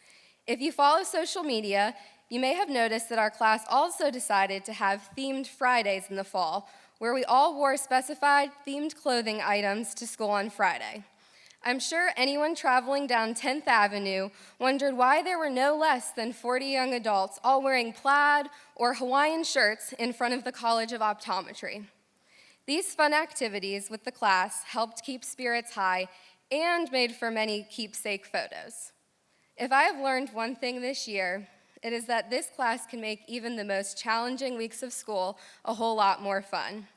If you follow social media, you may have noticed that our class also decided to have themed Fridays in the fall, where we all wore specified themed clothing items to school on Friday. I'm sure anyone traveling down 10th Avenue wondered why there were no less than 40 young adults all wearing plaid or Hawaiian shirts in front of the College of Optometry. These fun activities with the class helped keep spirits high and made for many keepsake photos. If I have learned one thing this year, it is that this class can make even the most challenging weeks of school a whole lot more fun.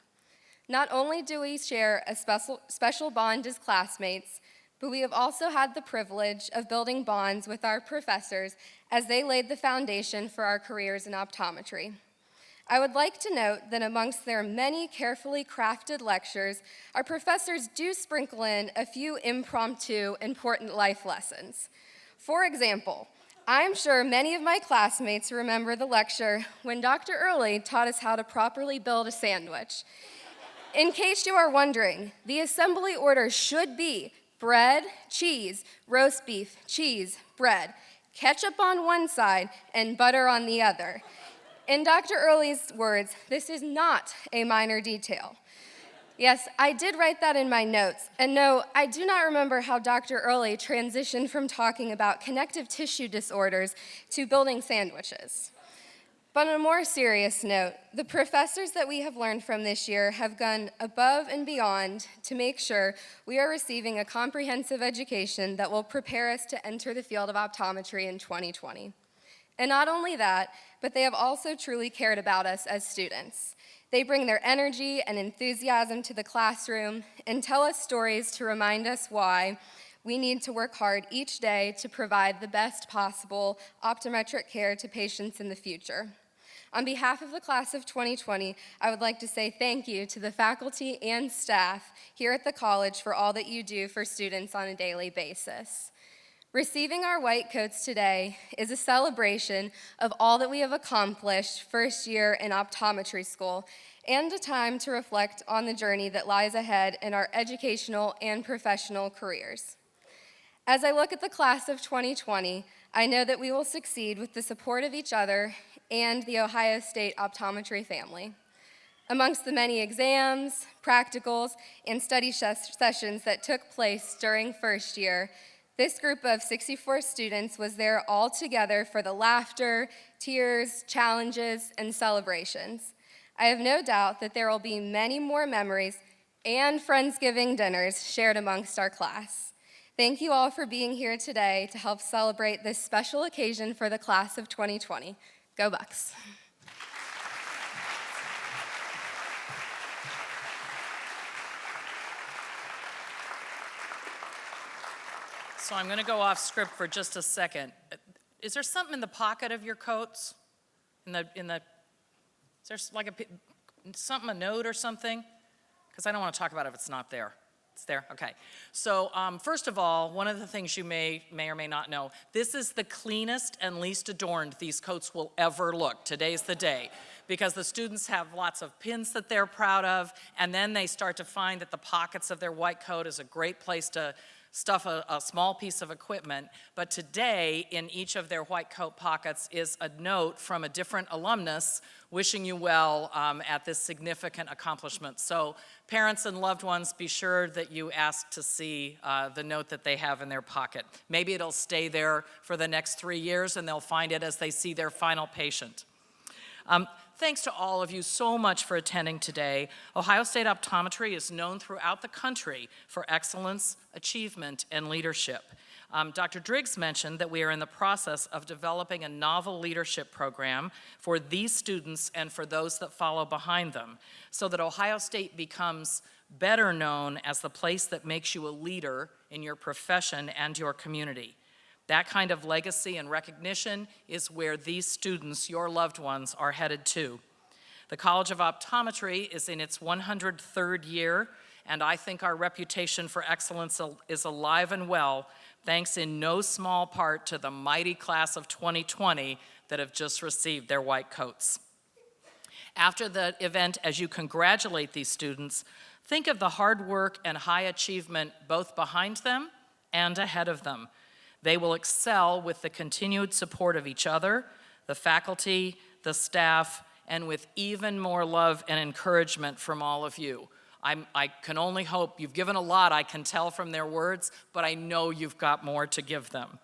Not only do we share a special bond as classmates, but we have also had the privilege of building bonds with our professors as they laid the foundation for our careers in optometry. I would like to note that amongst their many carefully crafted lectures, our professors do sprinkle in a few impromptu, important life lessons. For example, I'm sure many of my classmates remember the lecture when Dr. Early taught us how to properly build a sandwich. In case you are wondering, the assembly order should be bread, cheese, roast beef, cheese, bread, ketchup on one side, and butter on the other. In Dr. Early's words, this is not a minor detail. Yes, I did write that in my notes, and no, I do not remember how Dr. Early transitioned from talking about connective tissue disorders to building sandwiches. But on a more serious note, the professors that we have learned from this year have gone above and beyond to make sure we are receiving a comprehensive education that will prepare us to enter the field of optometry in 2020. And not only that, but they have also truly cared about us as students. They bring their energy and enthusiasm to the classroom and tell us stories to remind us why we need to work hard each day to provide the best possible optometric care to patients in the future. On behalf of the class of 2020, I would like to say thank you to the faculty and staff here at the college for all that you do for students on a daily basis. Receiving our white coats today is a celebration of all that we have accomplished first year in optometry school and a time to reflect on the journey that lies ahead in our educational and professional careers. As I look at the class of 2020, I know that we will succeed with the support of each other and the Ohio State optometry family. Amongst the many exams, practicals, and study sessions that took place during first year, this group of 64 students was there all together for the laughter, tears, challenges, and celebrations. I have no doubt that there will be many more memories and Friendsgiving dinners shared amongst our class. Thank you all for being here today to help celebrate this special occasion for the class of 2020. Go Bucks. So I'm going to go off script for just a second. Is there something in the pocket of your coats? Is there like a note or something? Because I don't want to talk about it if it's not there. It's there? Okay. So first of all, one of the things you may or may not know, this is the cleanest and least adorned these coats will ever look. Today's the day. Because the students have lots of pins that they're proud of, and then they start to find that the pockets of their white coat is a great place to stuff a small piece of equipment. But today, in each of their white coat pockets is a note from a different alumnus wishing you well at this significant accomplishment. So parents and loved ones, be sure that you ask to see the note that they have in their pocket. Maybe it'll stay there for the next 3 years and they'll find it as they see their final patient. Thanks to all of you so much for attending today. Ohio State Optometry is known throughout the country for excellence, achievement, and leadership. Dr. Driggs mentioned that we are in the process of developing a novel leadership program for these students and for those that follow behind them, so that Ohio State becomes better known as the place that makes you a leader in your profession and your community. That kind of legacy and recognition is where these students, your loved ones, are headed to. The College of Optometry is in its 103rd year, and I think our reputation for excellence is alive and well, thanks in no small part to the mighty class of 2020 that have just received their white coats. After the event, as you congratulate these students, think of the hard work and high achievement both behind them and ahead of them. They will excel with the continued support of each other, the faculty, the staff, and with even more love and encouragement from all of you. I can only hope. You've given a lot, I can tell from their words, but I know you've got more to give them.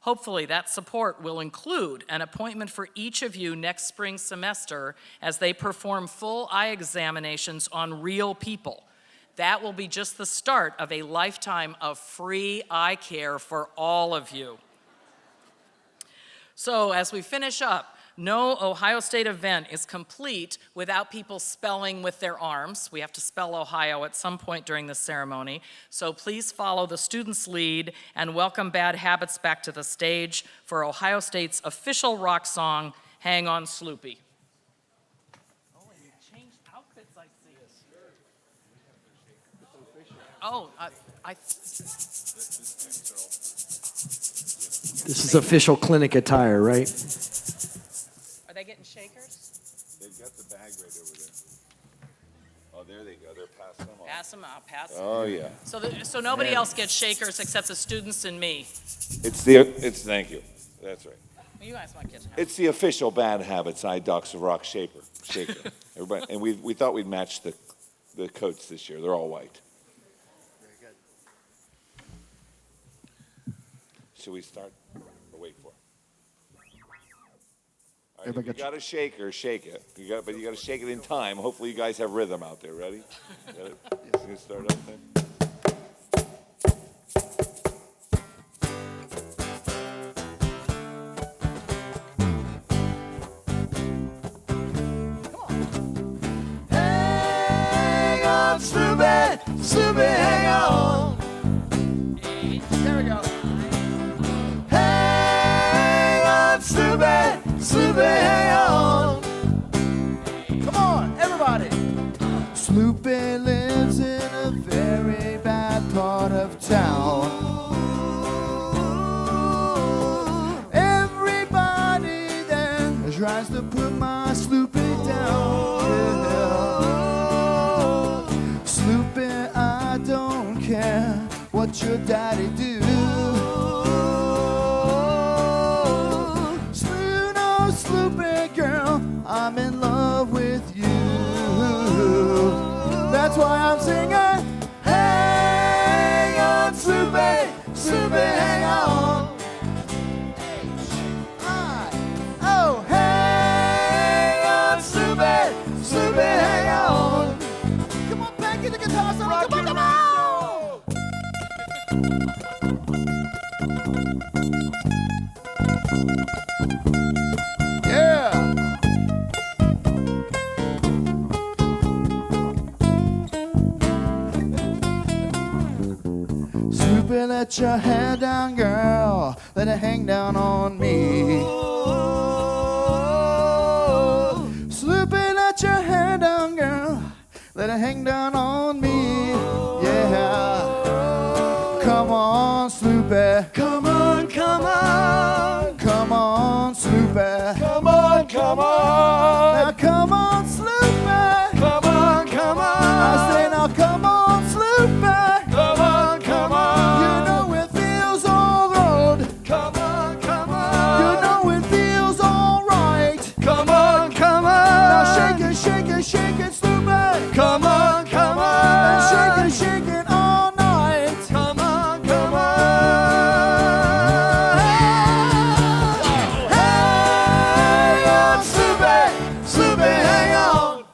Hopefully that support will include an appointment for each of you next spring semester as they perform full eye examinations on real people. That will be just the start of a lifetime of free eye care for all of you. So as we finish up, no Ohio State event is complete without people spelling with their arms. We have to spell Ohio at some point during the ceremony. So please follow the students' lead and welcome Bad Habits back to the stage for Ohio State's official rock song, Hang On Sloopy. Oh, This is official clinic attire, right? Are they getting shakers? They've got the bag right over there. Oh, there they go. They're passing them on. Pass them out, pass them. Oh, yeah. So nobody else gets shakers except the students and me. Thank you. That's right. You guys might get It's the official Bad Habits Eye Docs of Rock shaker. Everybody, and we thought we'd match the coats this year. They're all white. Should we start or wait for it? If you got a shaker, shake it. But you got to shake it in time. Hopefully you guys have rhythm out there. Ready? Got it? You gonna start up then? Hang on, Sloopy, Sloopy, hang on. There we go. Hang on, Sloopy, Sloopy, hang on. Come on, everybody. Sloopy lives in a very bad part of town. Everybody then tries to put my Sloopy down. Sloopy, I don't care what your daddy do. No, Sloopy girl, I'm in love with you. That's why I'm singing. Hang on, Sloopy, Sloopy, hang on. Oh, hang on, Sloopy, Sloopy, hang on. Come on, Becky, the guitar solo. Come on, come on. Yeah. Sloopy, let your hair down, girl. Let it hang down on me. Sloopy, let your hair down, girl. Let it hang down on me. Yeah. Come on, Sloopy. Come on, come on. Come on, Sloopy. Come on, come on. Now come on, Sloopy. Come on, come on. I say now come on, Sloopy. Come on, come on. You know it feels all right. Come on, come on. You know it feels all right. Come on, come on. Now shake it, shake it, shake it, Sloopy. Come on, come on. And shake it all night. Come on, come on. Hang on, Sloopy, Sloopy, hang on.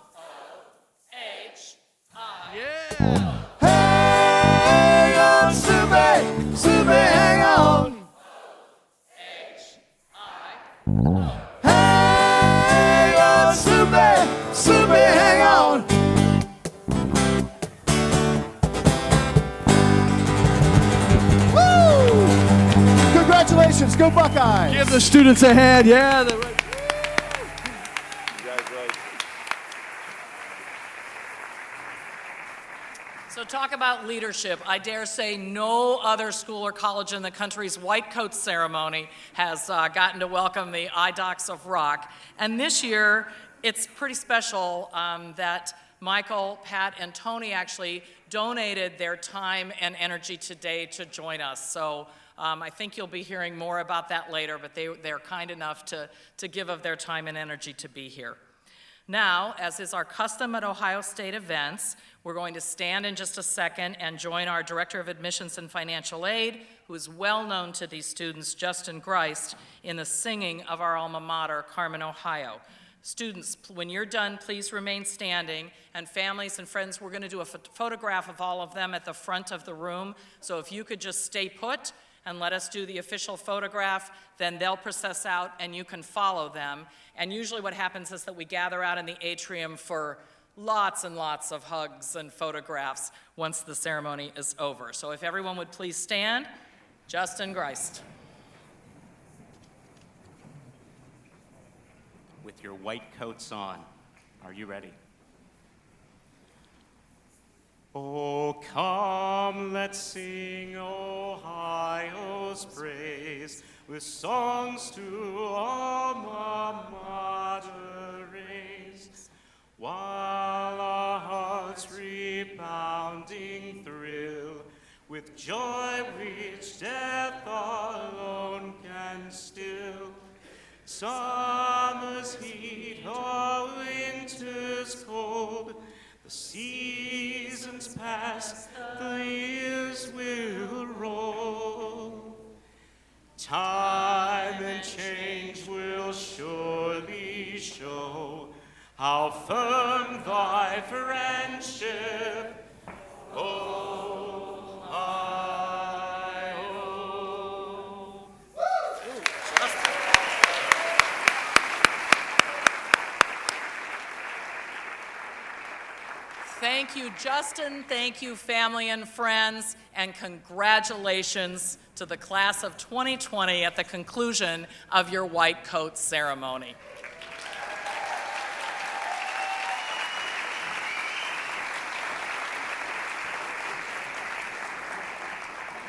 Hang on, Sloopy, Sloopy, hang on. Hang on, Sloopy, Sloopy, hang on. Woo! Congratulations, go Buckeyes. Give the students a hand, yeah. So talk about leadership. I dare say no other school or college in the country's white coat ceremony has gotten to welcome the eye docs of rock. And this year, it's pretty special that Michael, Pat, and Tony actually donated their time and energy today to join us. So I think you'll be hearing more about that later, but they're kind enough to give of their time and energy to be here. Now, as is our custom at Ohio State events, we're going to stand in just a second and join our Director of Admissions and Financial Aid, who is well known to these students, Justin Greist, in the singing of our alma mater, Carmen, Ohio. Students, when you're done, please remain standing, and families and friends, we're going to do a photograph of all of them at the front of the room, so if you could just stay put and let us do the official photograph, then they'll process out and you can follow them. And usually what happens is that we gather out in the atrium for lots and lots of hugs and photographs once the ceremony is over. So if everyone would please stand, Justin Greist. With your white coats on, are you ready? Oh, come, let's sing Ohio's praise with songs to alma mater raise, while our hearts rebounding thrill with joy which death alone can still. Summer's heat or winter's cold, the seasons pass, the years will roll. Time and change will surely Thank you, Justin. Thank you, family and friends. And congratulations to the class of 2020 at the conclusion of your white coat ceremony.